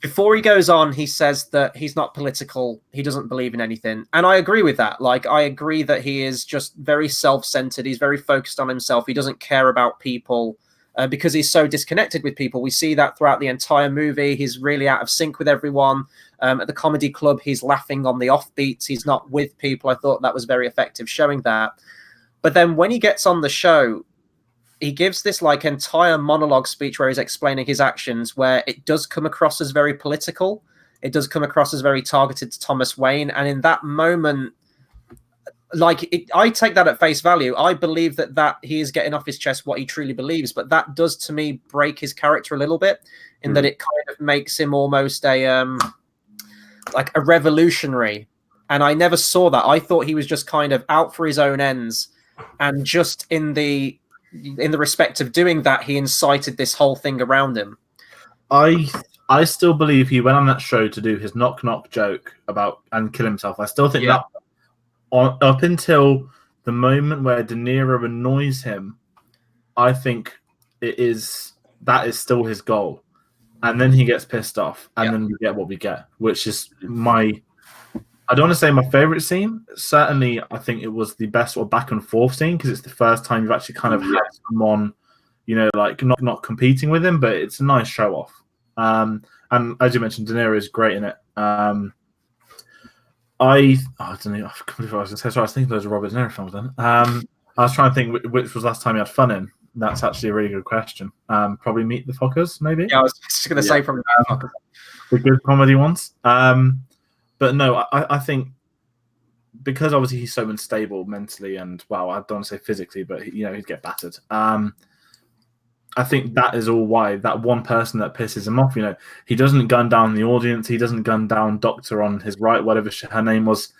Before he goes on, he says that he's not political. He doesn't believe in anything. And I agree with that. Like, I agree that he is just very self-centered. He's very focused on himself. He doesn't care about people. Because he's so disconnected with people. We see that throughout the entire movie. He's really out of sync with everyone. At the comedy club, he's laughing on the offbeats. He's not with people. I thought that was very effective showing that. But then when he gets on the show, he gives this like entire monologue speech where he's explaining his actions, where it does come across as very political. It does come across as very targeted to Thomas Wayne. And in that moment, I take that at face value. I believe that he is getting off his chest what he truly believes, but that does to me break his character a little bit in that it kind of makes him almost a like a revolutionary. And I never saw that. I thought he was just kind of out for his own ends, and just in the respect of doing that, he incited this whole thing around him. I still believe he went on that show to do his knock knock joke about and kill himself. I still think that. Up until the moment where De Niro annoys him, I think that is still his goal. And then he gets pissed off, and then we get what we get, which is I don't want to say my favorite scene. Certainly, I think it was the best sort of back and forth scene, because it's the first time you've actually kind of had someone, like not competing with him, but it's a nice show off. And as you mentioned, De Niro is great in it. I don't know. I completely forgot what I was going to say. Sorry, I was thinking those are Robert De Niro films then. I was trying to think which was the last time you had fun in. That's actually a really good question. Probably Meet the Fockers, maybe? Yeah, I was just going to say from the good comedy ones. But no, I think because obviously he's so unstable mentally and, well, I don't want to say physically, but, he'd get battered. I think that is all why that one person that pisses him off, he doesn't gun down the audience. He doesn't gun down Doctor on his right, whatever her name was.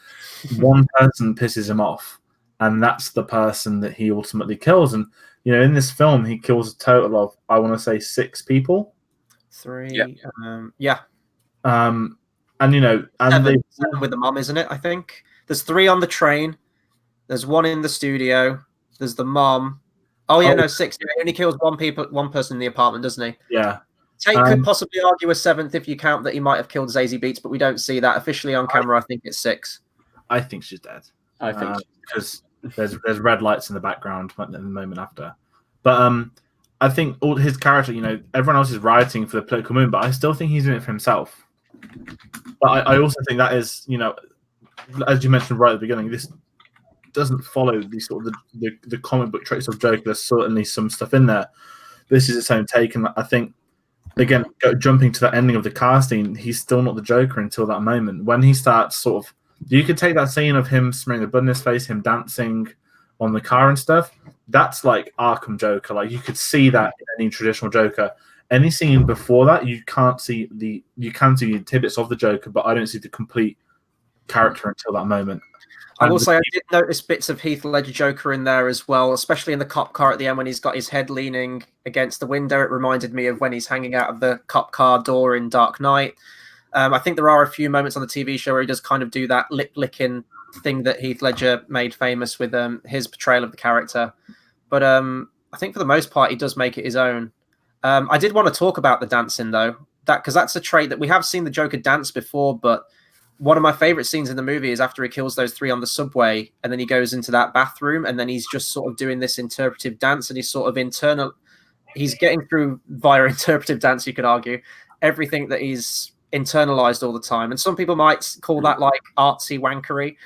One person pisses him off, and that's the person that he ultimately kills. And, in this film, he kills a total of, I want to say, 6 people. 3. Yeah. And, and 7 with the mom, isn't it? I think there's 3 on the train. There's 1 in the studio. There's the mom. Oh yeah, no, 6. He only kills one person in the apartment, doesn't he? Yeah. Tate could possibly argue a 7th if you count that he might have killed Zazie Beetz, but we don't see that officially on camera. I think it's 6. I think she's dead. I think because there's red lights in the background at the moment after. But I think all his character, everyone else is rioting for the political movement, but I still think he's in it for himself. But I also think that is, as you mentioned right at the beginning, this doesn't follow the sort of the comic book traits of Joker. There's certainly some stuff in there. This is its own take, and I think, again, jumping to that ending of the casting, he's still not the Joker until that moment when he starts sort of. You could take that scene of him smearing the blood in his face, him dancing on the car and stuff. That's like Arkham Joker. Like, you could see that in any traditional Joker. Any scene before that, you can see the tidbits of the Joker, but I don't see the complete character until that moment. I will say I did notice bits of Heath Ledger Joker in there as well, especially in the cop car at the end when he's got his head leaning against the window. It reminded me of when he's hanging out of the cop car door in Dark Knight. I think there are a few moments on the TV show where he does kind of do that lip-licking thing that Heath Ledger made famous with his portrayal of the character. But I think for the most part, he does make it his own. I did want to talk about the dancing, though, because that's a trait that we have seen the Joker dance before, but one of my favorite scenes in the movie is after he kills those three on the subway, and then he goes into that bathroom, and then he's just sort of doing this interpretive dance, and he's sort of he's getting through via interpretive dance, you could argue, everything that he's internalized all the time. And some people might call that like artsy wankery.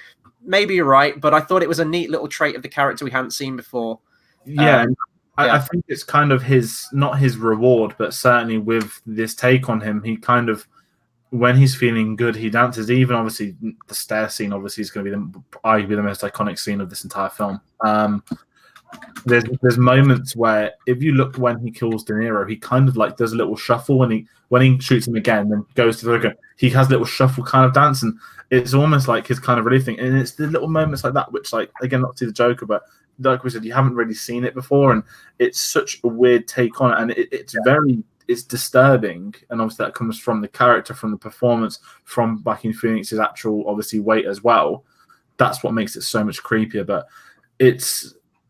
Maybe you're right, but I thought it was a neat little trait of the character we hadn't seen before. Yeah. I think it's kind of not his reward, but certainly with this take on him, he kind of, when he's feeling good, he dances. Even obviously the stair scene obviously is going to be arguably the most iconic scene of this entire film. There's moments where if you look when he kills De Niro, he kind of like does a little shuffle when he shoots him again, then goes to the Joker. He has a little shuffle kind of dance, and it's almost like his kind of relief thing. And it's the little moments like that, which like again not to the Joker, but like we said, you haven't really seen it before, and it's such a weird take on it, and it's disturbing, and obviously that comes from the character, from the performance, from Joaquin Phoenix's actual obviously weight as well. That's what makes it so much creepier. But it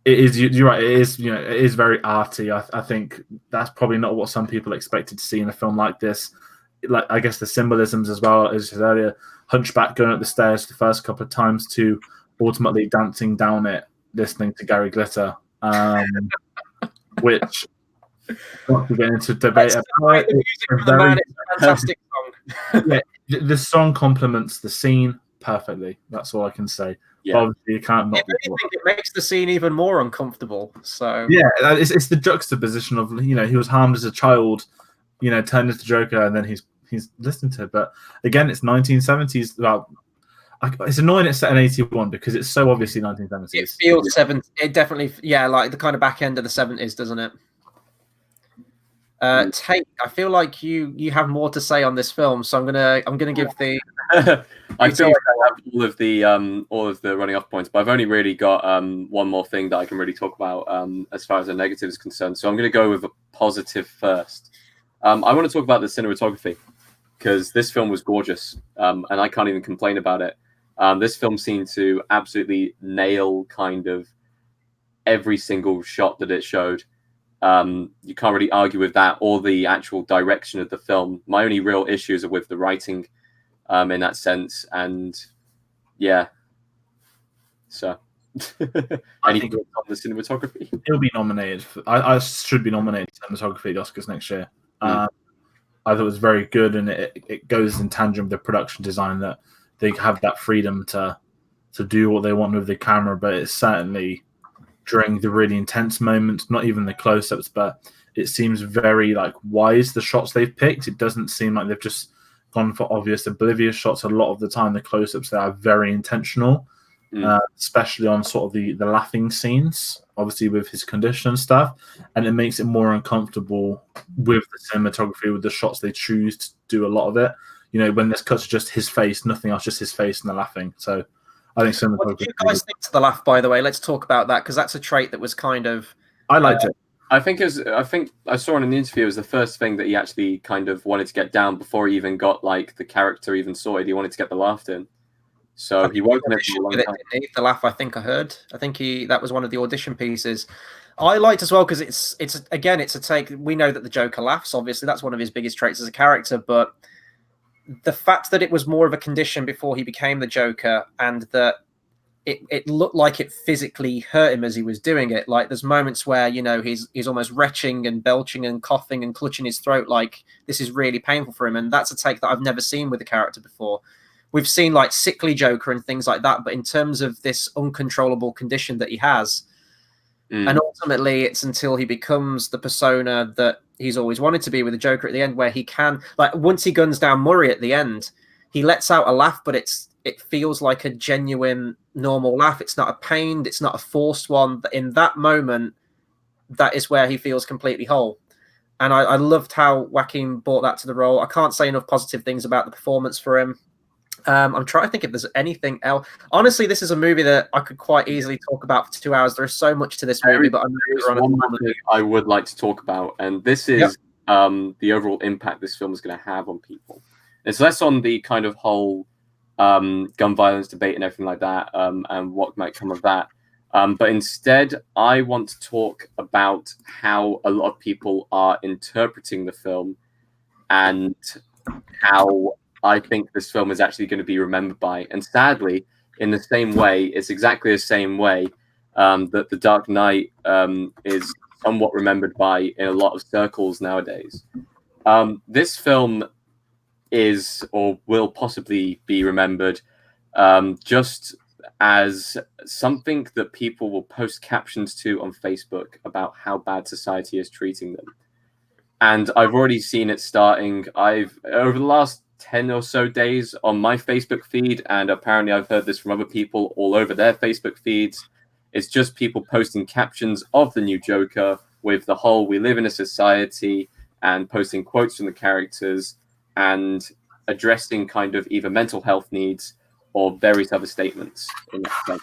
is you're right. It is very arty. I think that's probably not what some people expected to see in a film like this. Like I guess the symbolisms as well, as you said earlier, Hunchback going up the stairs the first couple of times to ultimately dancing down it, listening to Gary Glitter, which not to get into debate about. The music from the man is a fantastic song. Yeah, the song complements the scene perfectly. That's all I can say. Yeah. Obviously, you can't not. If anything, it makes the scene even more uncomfortable. So yeah, it's the juxtaposition of he was harmed as a child, turned into Joker, and then he's listening to it. But again, it's 1970s. Well, it's annoying it's set in 81 because it's so obviously 1970s. It feels It definitely, like the kind of back end of the 70s, doesn't it? Tate, I feel like you have more to say on this film, so I'm gonna give the. I feel like I have all of the running off points, but I've only really got one more thing that I can really talk about as far as the negative is concerned. So I'm going to go with a positive first. I want to talk about the cinematography because this film was gorgeous, and I can't even complain about it. This film seemed to absolutely nail kind of every single shot that it showed. You can't really argue with that or the actual direction of the film. My only real issues are with the writing in that sense. And yeah. So anything on the cinematography? He'll be nominated. I should be nominated for cinematography at the Oscars next year. I thought it was very good, and it goes in tandem with the production design that they have that freedom to do what they want with the camera, but it's certainly during the really intense moments, not even the close-ups, but it seems very like wise the shots they've picked. It doesn't seem like they've just gone for obvious oblivious shots. A lot of the time the close-ups they are very intentional, especially on sort of the laughing scenes, obviously with his condition and stuff, and it makes it more uncomfortable with the cinematography, with the shots they choose to do a lot of it. When there's cuts to just his face, nothing else, just his face and the laughing. So I think cinematography. What did you guys think to the laugh, by the way? Let's talk about that because that's a trait that was kind of. I liked it. I think I saw in an interview it was the first thing that he actually kind of wanted to get down before he even got like the character even sorted. He wanted to get the laugh in. So he worked on it for a long time. The laugh, I think I heard. I think that was one of the audition pieces. I liked as well because it's a take. We know that the Joker laughs. Obviously, that's one of his biggest traits as a character, but the fact that it was more of a condition before he became the Joker, and that it looked like it physically hurt him as he was doing it. Like there's moments where he's almost retching and belching and coughing and clutching his throat, like this is really painful for him. And that's a take that I've never seen with the character before. We've seen like sickly Joker and things like that, but in terms of this uncontrollable condition that he has, and ultimately it's until he becomes the persona that he's always wanted to be with the Joker at the end, where he can, like once he guns down Murray at the end, he lets out a laugh, but it feels like a genuine normal laugh. It's not a pained, it's not a forced one. But in that moment, that is where he feels completely whole. And I loved how Joaquin brought that to the role. I can't say enough positive things about the performance for him. I'm trying to think if there's anything else. Honestly, this is a movie that I could quite easily talk about for 2 hours. There's so much to this movie, but there's one more thing I would like to talk about, and this is the overall impact this film is going to have on people. It's less on the kind of whole gun violence debate and everything like that, and what might come of that. But instead, I want to talk about how a lot of people are interpreting the film and how I think this film is actually going to be remembered by. And sadly, in the same way, it's exactly the same way that The Dark Knight is somewhat remembered by in a lot of circles nowadays. This film is or will possibly be remembered just as something that people will post captions to on Facebook about how bad society is treating them. And I've already seen it starting. Over the last 10 or so days on my Facebook feed, and apparently I've heard this from other people all over their Facebook feeds. It's just people posting captions of the new Joker with the whole "we live in a society" and posting quotes from the characters and addressing kind of either mental health needs or various other statements in that sense.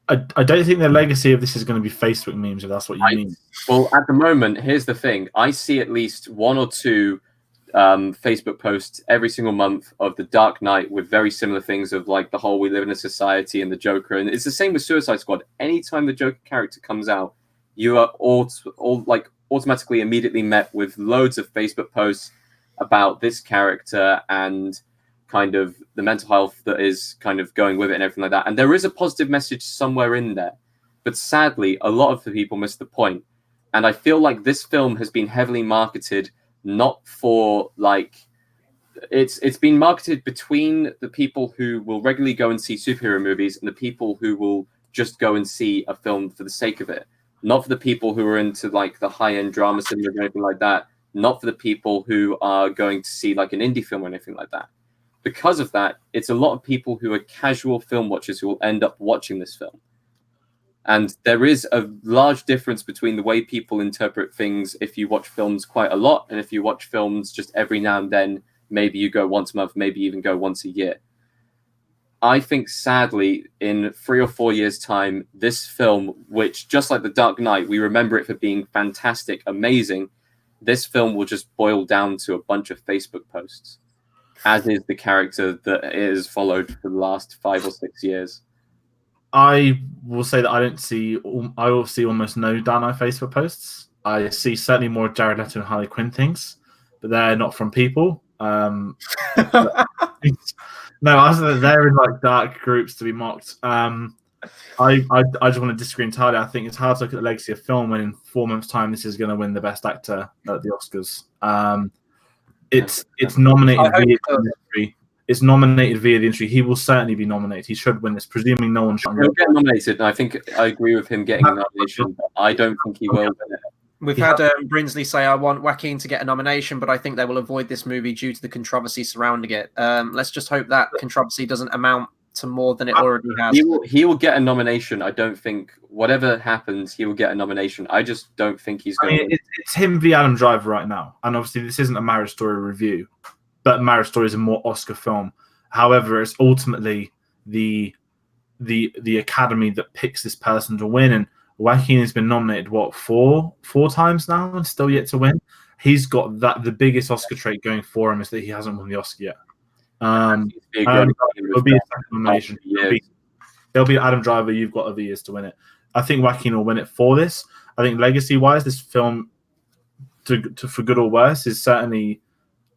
I don't think the legacy of this is going to be Facebook memes, if that's what you mean. Well, at the moment, here's the thing. I see at least one or two Facebook posts every single month of The Dark Knight with very similar things of like the whole "we live in a society" and the Joker. And it's the same with Suicide Squad. Anytime the Joker character comes out, you are all like automatically immediately met with loads of Facebook posts about this character and kind of the mental health that is kind of going with it and everything like that. And there is a positive message somewhere in there. But sadly, a lot of the people miss the point. And I feel like this film has been heavily marketed not for like it's been marketed between the people who will regularly go and see superhero movies and the people who will just go and see a film for the sake of it. Not for the people who are into like the high-end drama cinema or anything like that. Not for the people who are going to see like an indie film or anything like that. Because of that, it's a lot of people who are casual film watchers who will end up watching this film. And there is a large difference between the way people interpret things if you watch films quite a lot and if you watch films just every now and then. Maybe you go once a month, maybe even go once a year. I think, sadly, in 3 or 4 years' time, this film, which, just like The Dark Knight, we remember it for being fantastic, amazing, this film will just boil down to a bunch of Facebook posts, as is the character that it has followed for the last 5 or 6 years. I will say that I will see almost no Dark Knight Facebook posts. I see certainly more Jared Leto and Harley Quinn things, but they're not from people. No, they're in like dark groups to be mocked. I just want to disagree entirely. I think it's hard to look at the legacy of film when in 4 months' time this is going to win the best actor at the Oscars. It's nominated via the industry. It's nominated via the industry. He will certainly be nominated. He should win this, presuming no one. He'll get nominated, and I think I agree with him getting a nomination. But I don't think he will win it. We've had Brinsley say, I want Joaquin to get a nomination, but I think they will avoid this movie due to the controversy surrounding it. Let's just hope that controversy doesn't amount to more than it already has. He will get a nomination. I don't think, whatever happens, he will get a nomination. I just don't think he's going to. It's him v. Adam Driver right now. And obviously, this isn't a Marriage Story review, but Marriage Story is a more Oscar film. However, it's ultimately the Academy that picks this person to win. And Joaquin has been nominated four times now and still yet to win. He's got the biggest Oscar trait going for him is that he hasn't won the Oscar yet. It'll be a second nomination. There'll be Adam Driver. You've got other years to win it. I think Joaquin will win it for this. I think legacy-wise, this film, for good or worse, is certainly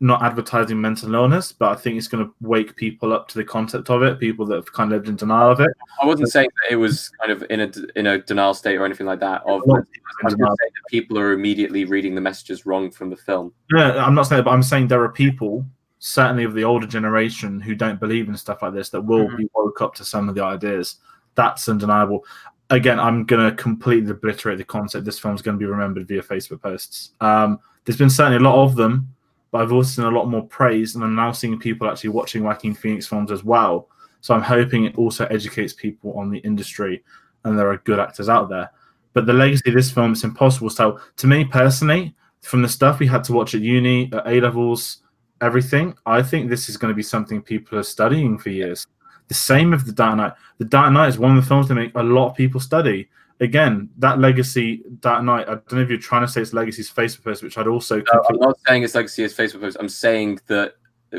not advertising mental illness, but I think it's going to wake people up to the concept of it, people that have kind of lived in denial of it. I wasn't saying that it was kind of in a denial state or anything like that. I was going to say that people are immediately reading the messages wrong from the film. Yeah, I'm not saying that, but I'm saying there are people, certainly of the older generation, who don't believe in stuff like this that will be woke up to some of the ideas. That's undeniable. Again, I'm going to completely obliterate the concept. This film's going to be remembered via Facebook posts. There's been certainly a lot of them, but I've also seen a lot more praise, and I'm now seeing people actually watching Joaquin Phoenix films as well. So I'm hoping it also educates people on the industry, and there are good actors out there. But the legacy of this film, it's impossible to tell. To me personally, from the stuff we had to watch at uni, at A-levels, everything, I think this is going to be something people are studying for years. The same with The Dark Knight. The Dark Knight is one of the films that make a lot of people study. Again, that legacy, Dark Knight, I don't know if you're trying to say it's legacy's Facebook post, which I'd also No, I'm not saying it's legacy as Facebook post. I'm saying that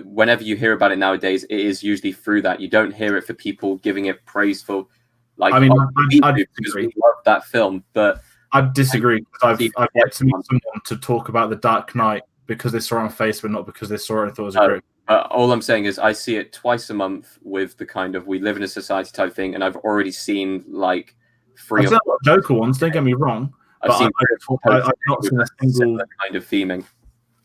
whenever you hear about it nowadays, it is usually through that. You don't hear it for people giving it praise for, like, I mean, I love that film, but I disagree. I've yet to meet someone to talk about The Dark Knight because they saw it on Facebook, not because they saw it and thought it was a great. All I'm saying is I see it twice a month with the kind of we live in a society type thing, and I've already seen like three I've or four Joker ones. Don't get me wrong. I've seen I've not seen a single kind of theming.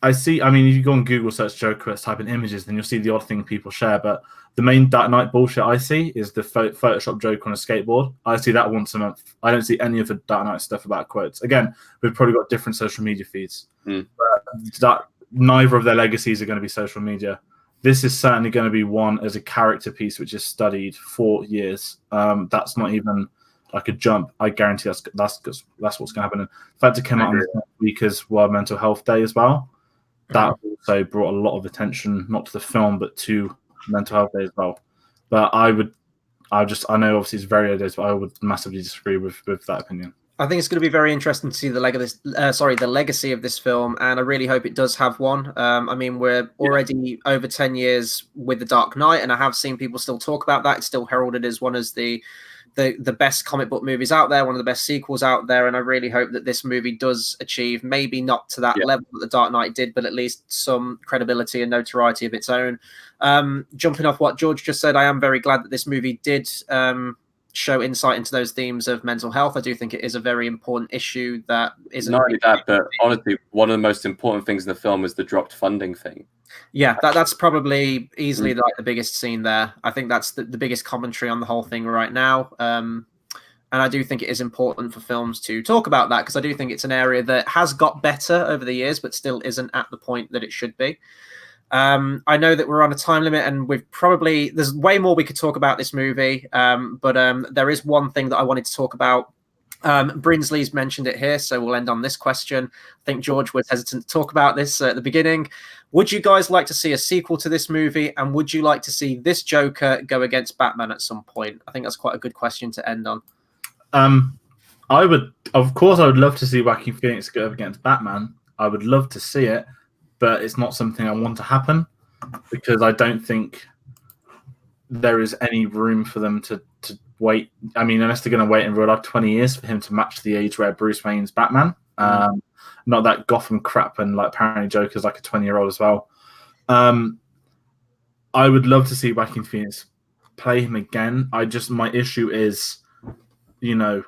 I see. I mean, if you go on Google search Joker, type in images, then you'll see the odd thing people share. But the main Dark Knight bullshit I see is the Photoshop Joker on a skateboard. I see that once a month. I don't see any of the Dark Knight stuff about quotes. Again, we've probably got different social media feeds. But neither of their legacies are going to be social media. This is certainly going to be one as a character piece, which is studied for years. That's not even like a jump. I guarantee that's what's going to happen. And the fact it came out on this week as World Mental Health Day as well, that also brought a lot of attention, not to the film, but to Mental Health Day as well. But I know obviously it's very early days, but I would massively disagree with that opinion. I think it's going to be very interesting to see the legacy of this film, and I really hope it does have one. I mean, we're already over 10 years with The Dark Knight, and I have seen people still talk about that. It's still heralded as one of the best comic book movies out there, one of the best sequels out there, and I really hope that this movie does achieve, maybe not to that level that The Dark Knight did, but at least some credibility and notoriety of its own. Jumping off what George just said, I am very glad that this movie did show insight into those themes of mental health. I do think it is a very important issue that isn't not only that, but honestly, one of the most important things in the film is the dropped funding thing. Yeah, that's probably easily like the biggest scene there. I think that's the biggest commentary on the whole thing right now. And I do think it is important for films to talk about that, because I do think it's an area that has got better over the years, but still isn't at the point that it should be. I know that we're on a time limit, and there's way more we could talk about this movie. But there is one thing that I wanted to talk about. Brinsley's mentioned it here, so we'll end on this question. I think George was hesitant to talk about this at the beginning. Would you guys like to see a sequel to this movie, and would you like to see this Joker go against Batman at some point? I think that's quite a good question to end on. I would love to see Joaquin Phoenix go up against Batman. I would love to see it, but it's not something I want to happen, because I don't think there is any room for them to wait. I mean, unless they're going to wait in real life 20 years for him to match the age where Bruce Wayne's Batman. Not that Gotham crap, and like apparently Joker's like a 20-year-old as well. I would love to see Joaquin Phoenix play him again. My issue is, it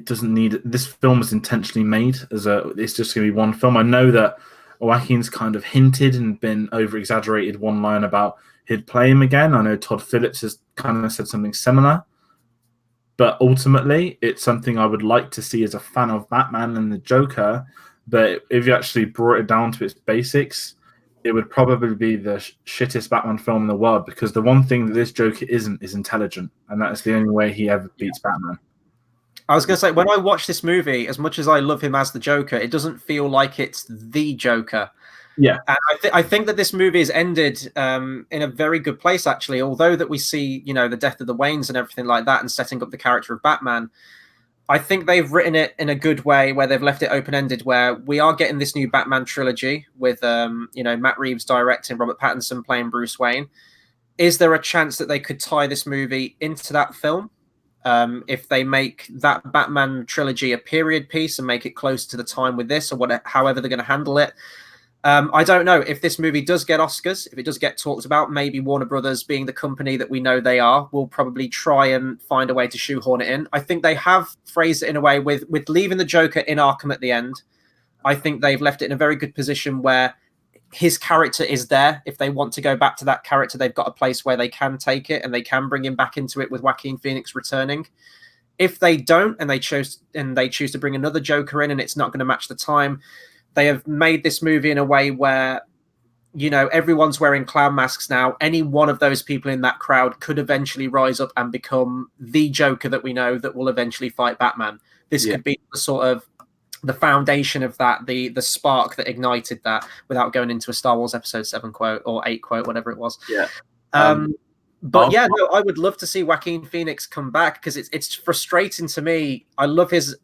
doesn't need it. This film was intentionally made it's just going to be one film. I know that Joaquin's kind of hinted and been over-exaggerated one line about he'd play him again. I know Todd Phillips has kind of said something similar. But ultimately, it's something I would like to see as a fan of Batman and the Joker. But if you actually brought it down to its basics, it would probably be the shittest Batman film in the world, because the one thing that this Joker isn't is intelligent. And that is the only way he ever beats Batman. I was going to say, when I watch this movie, as much as I love him as the Joker, it doesn't feel like it's the Joker. Yeah. And I think that this movie is ended in a very good place, actually. Although that we see, the death of the Waynes and everything like that, and setting up the character of Batman, I think they've written it in a good way, where they've left it open-ended, where we are getting this new Batman trilogy with, Matt Reeves directing, Robert Pattinson playing Bruce Wayne. Is there a chance that they could tie this movie into that film? If they make that Batman trilogy a period piece and make it close to the time with this, or however they're going to handle it. I don't know if this movie does get Oscars, if it does get talked about, maybe Warner Brothers, being the company that we know they are, will probably try and find a way to shoehorn it in. I think they have phrased it in a way with leaving the Joker in Arkham at the end. I think they've left it in a very good position where his character is there. If they want to go back to that character, they've got a place where they can take it and they can bring him back into it with Joaquin Phoenix returning. If they don't, and they choose to bring another Joker in, and it's not going to match the time, they have made this movie in a way where, everyone's wearing clown masks now. Any one of those people in that crowd could eventually rise up and become the Joker that we know that will eventually fight Batman. This could be the sort of the foundation of that, the spark that ignited that, without going into a Star Wars Episode 7 quote or 8 quote, whatever it was. Yeah. But yeah, no, I would love to see Joaquin Phoenix come back, because it's frustrating to me. I love his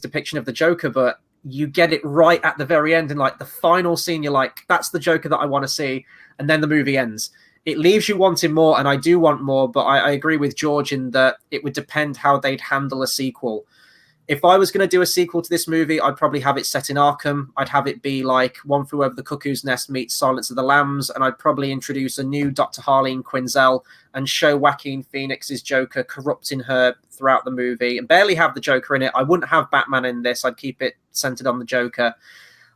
depiction of the Joker, but you get it right at the very end, and like the final scene, you're like, that's the Joker that I want to see, and then the movie ends. It leaves you wanting more, and I do want more, but I agree with George in that it would depend how they'd handle a sequel. If I was going to do a sequel to this movie, I'd probably have it set in Arkham. I'd have it be like One Flew Over the Cuckoo's Nest meets Silence of the Lambs, and I'd probably introduce a new Dr. Harleen Quinzel and show Joaquin Phoenix's Joker corrupting her throughout the movie, and barely have the Joker in it. I wouldn't have Batman in this. I'd keep it centered on the Joker.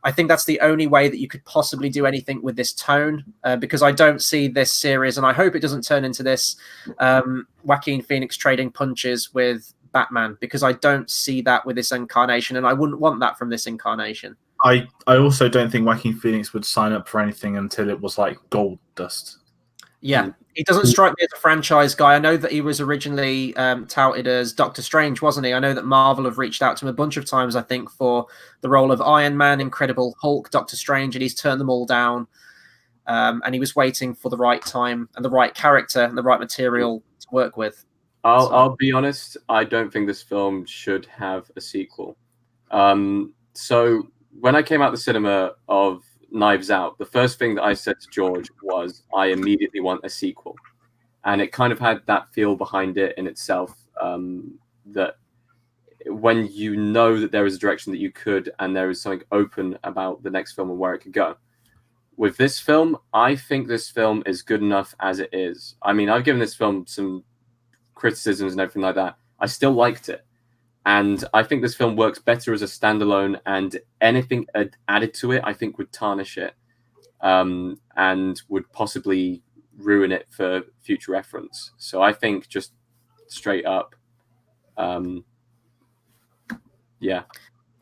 I think that's the only way that you could possibly do anything with this tone, because I don't see this series, and I hope it doesn't turn into this Joaquin Phoenix trading punches with Batman, because I don't see that with this incarnation, and I wouldn't want that from this incarnation. I also don't think Joaquin Phoenix would sign up for anything until it was like gold dust. Yeah, he doesn't strike me as a franchise guy. I know that he was originally touted as Doctor Strange, wasn't he? I know that Marvel have reached out to him a bunch of times, I think, for the role of Iron Man, Incredible Hulk, Doctor Strange, and he's turned them all down. And he was waiting for the right time and the right character and the right material to work with. I'll be honest, I don't think this film should have a sequel. So when I came out the cinema of Knives Out, the first thing that I said to George was, I immediately want a sequel. And it kind of had that feel behind it in itself, that when you know that there is a direction that you could, and there is something open about the next film and where it could go. With this film, I think this film is good enough as it is. I mean, I've given this film some criticisms and everything like that. I still liked it. And I think this film works better as a standalone, and anything added to it, I think, would tarnish it, and would possibly ruin it for future reference. So I think just straight up, yeah.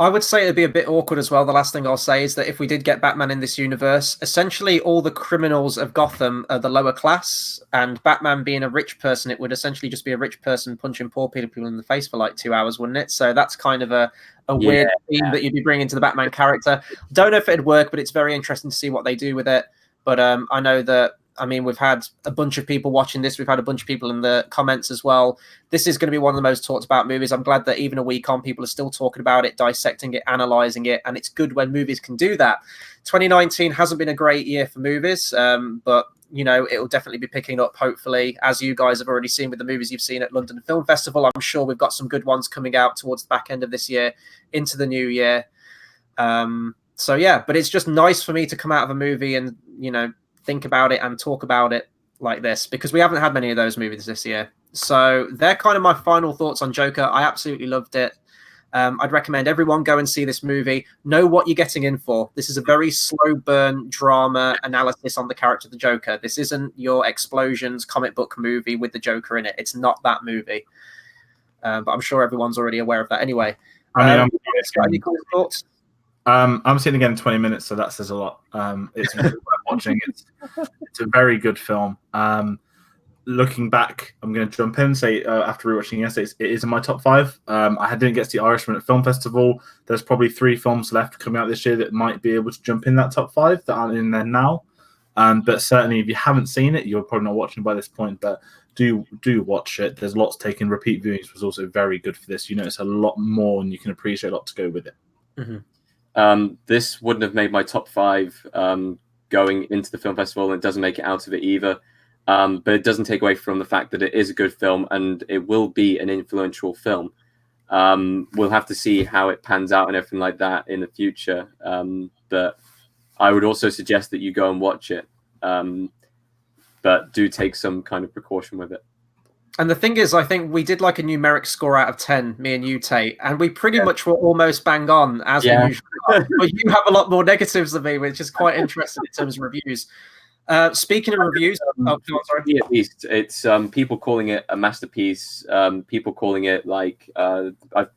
I would say it'd be a bit awkward as well. The last thing I'll say is that if we did get Batman in this universe, essentially all the criminals of Gotham are the lower class, and Batman being a rich person, it would essentially just be a rich person punching poor people in the face for like 2 hours, wouldn't it? So that's kind of a weird theme that you'd be bringing to the Batman character. Don't know if it'd work, but it's very interesting to see what they do with it. But I know that, I mean, we've had a bunch of people watching this. We've had a bunch of people in the comments as well. This is going to be one of the most talked about movies. I'm glad that even a week on, people are still talking about it, dissecting it, analyzing it. And it's good when movies can do that. 2019 hasn't been a great year for movies, but, you know, it will definitely be picking up, hopefully, as you guys have already seen with the movies you've seen at London Film Festival. I'm sure we've got some good ones coming out towards the back end of this year into the new year. So, yeah, but it's just nice for me to come out of a movie and, you know, think about it and talk about it like this, because we haven't had many of those movies this year. So they're kind of my final thoughts on Joker. I absolutely loved it. I'd recommend everyone go and see this movie. Know what you're getting in for. This is a very slow burn drama analysis on the character of the Joker. This isn't your explosions comic book movie with the Joker in it. It's not that movie. But I'm sure everyone's already aware of that anyway. Any thoughts? I'm seeing again in 20 minutes, so that says a lot. It's worth watching. It's a very good film. Looking back, I'm going to jump in and say, after rewatching yesterday, it is in my top 5. I didn't get to the Irishman at Film Festival. There's probably 3 films left coming out this year that might be able to jump in that top 5 that aren't in there now. But certainly, if you haven't seen it, you're probably not watching by this point. But do watch it. There's lots taken. Repeat viewings was also very good for this. You notice a lot more, and you can appreciate a lot to go with it. Mm-hmm. This wouldn't have made my top 5 going into the film festival, and it doesn't make it out of it either. But it doesn't take away from the fact that it is a good film, and it will be an influential film. We'll have to see how it pans out and everything like that in the future. But I would also suggest that you go and watch it. But do take some kind of precaution with it. And the thing is, I think we did like a numeric score out of 10, me and you, Tate, and we pretty much were almost bang on, as we usually are. But you have a lot more negatives than me, which is quite interesting in terms of reviews. Speaking of reviews, sorry. At least it's people calling it a masterpiece. People calling it like I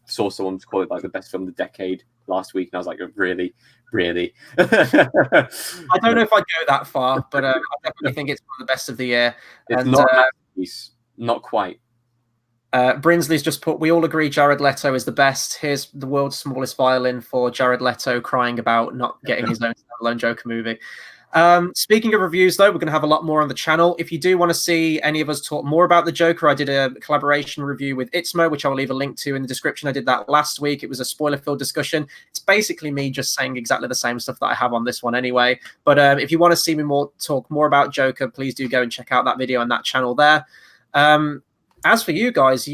saw someone call it like the best film of the decade last week, and I was like, really? I don't know if I'd go that far, but I definitely think it's one of the best of the year. It's not a masterpiece. Not quite. Brinsley's just put, we all agree Jared Leto is the best. Here's the world's smallest violin for Jared Leto crying about not getting his own standalone Joker movie. Speaking of reviews, though, we're going to have a lot more on the channel. If you do want to see any of us talk more about the Joker, I did a collaboration review with Itzmo, which I'll leave a link to in the description. I did that last week. It was a spoiler-filled discussion. It's basically me just saying exactly the same stuff that I have on this one anyway. But if you want to see me talk more about Joker, please do go and check out that video on that channel there. As for you guys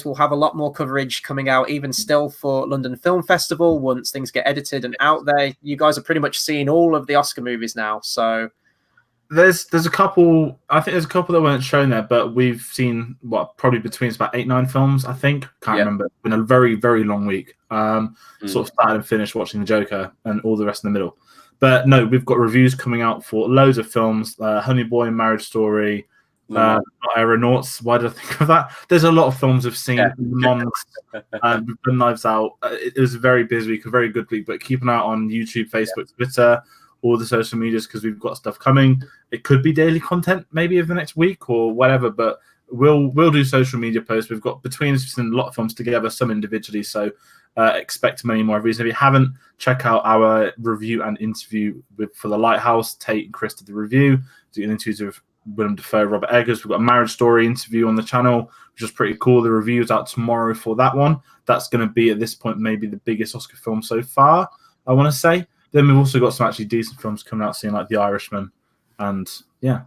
will have a lot more coverage coming out even still for London Film Festival once things get edited and out there. You guys are pretty much seeing all of the Oscar movies now, so there's a couple. I think there's a couple that weren't shown there, but we've seen probably between about 8-9 films. I think can't remember. It's been a very very long week. Sort of started and finished watching the Joker and all the rest in the middle. But no, we've got reviews coming out for loads of films. Honey Boy, Marriage Story. Aeronauts. Why did I think of that? There's a lot of films we've seen. We've done Knives Out. It was a very busy week, a very good week. But keep an eye on YouTube, Facebook, Twitter, all the social medias because we've got stuff coming. It could be daily content, maybe over the next week or whatever. But we'll do social media posts. We've got between us a lot of films together, some individually. So expect many more reviews. If you haven't, check out our review and interview for The Lighthouse. Tate and Chris did the review. Do an interview with Willem Dafoe, Robert Eggers. We've got a Marriage Story interview on the channel, which is pretty cool. The review's out tomorrow for that one. That's going to be, at this point, maybe the biggest Oscar film so far, I want to say. Then we've also got some actually decent films coming out soon, like The Irishman. And, yeah.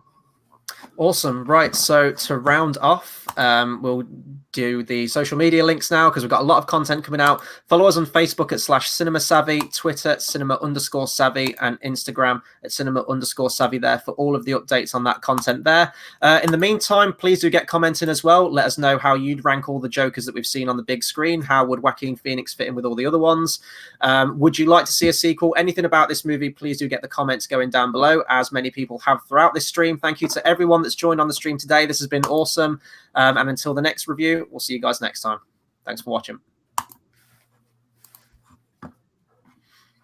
Awesome. Right, so to round off, we'll do the social media links now because we've got a lot of content coming out. Follow us on Facebook at /CinemaSavvy, Twitter @cinema_savvy, and Instagram @cinema_savvy there for all of the updates on that content there. In the meantime, please do get commenting as well. Let us know how you'd rank all the Jokers that we've seen on the big screen. How would Joaquin Phoenix fit in with all the other ones? Would you like to see a sequel? Anything about this movie, please do get the comments going down below, as many people have throughout this stream. Thank you to everyone that's joined on the stream today. This has been awesome. And until the next review, we'll see you guys next time. Thanks for watching.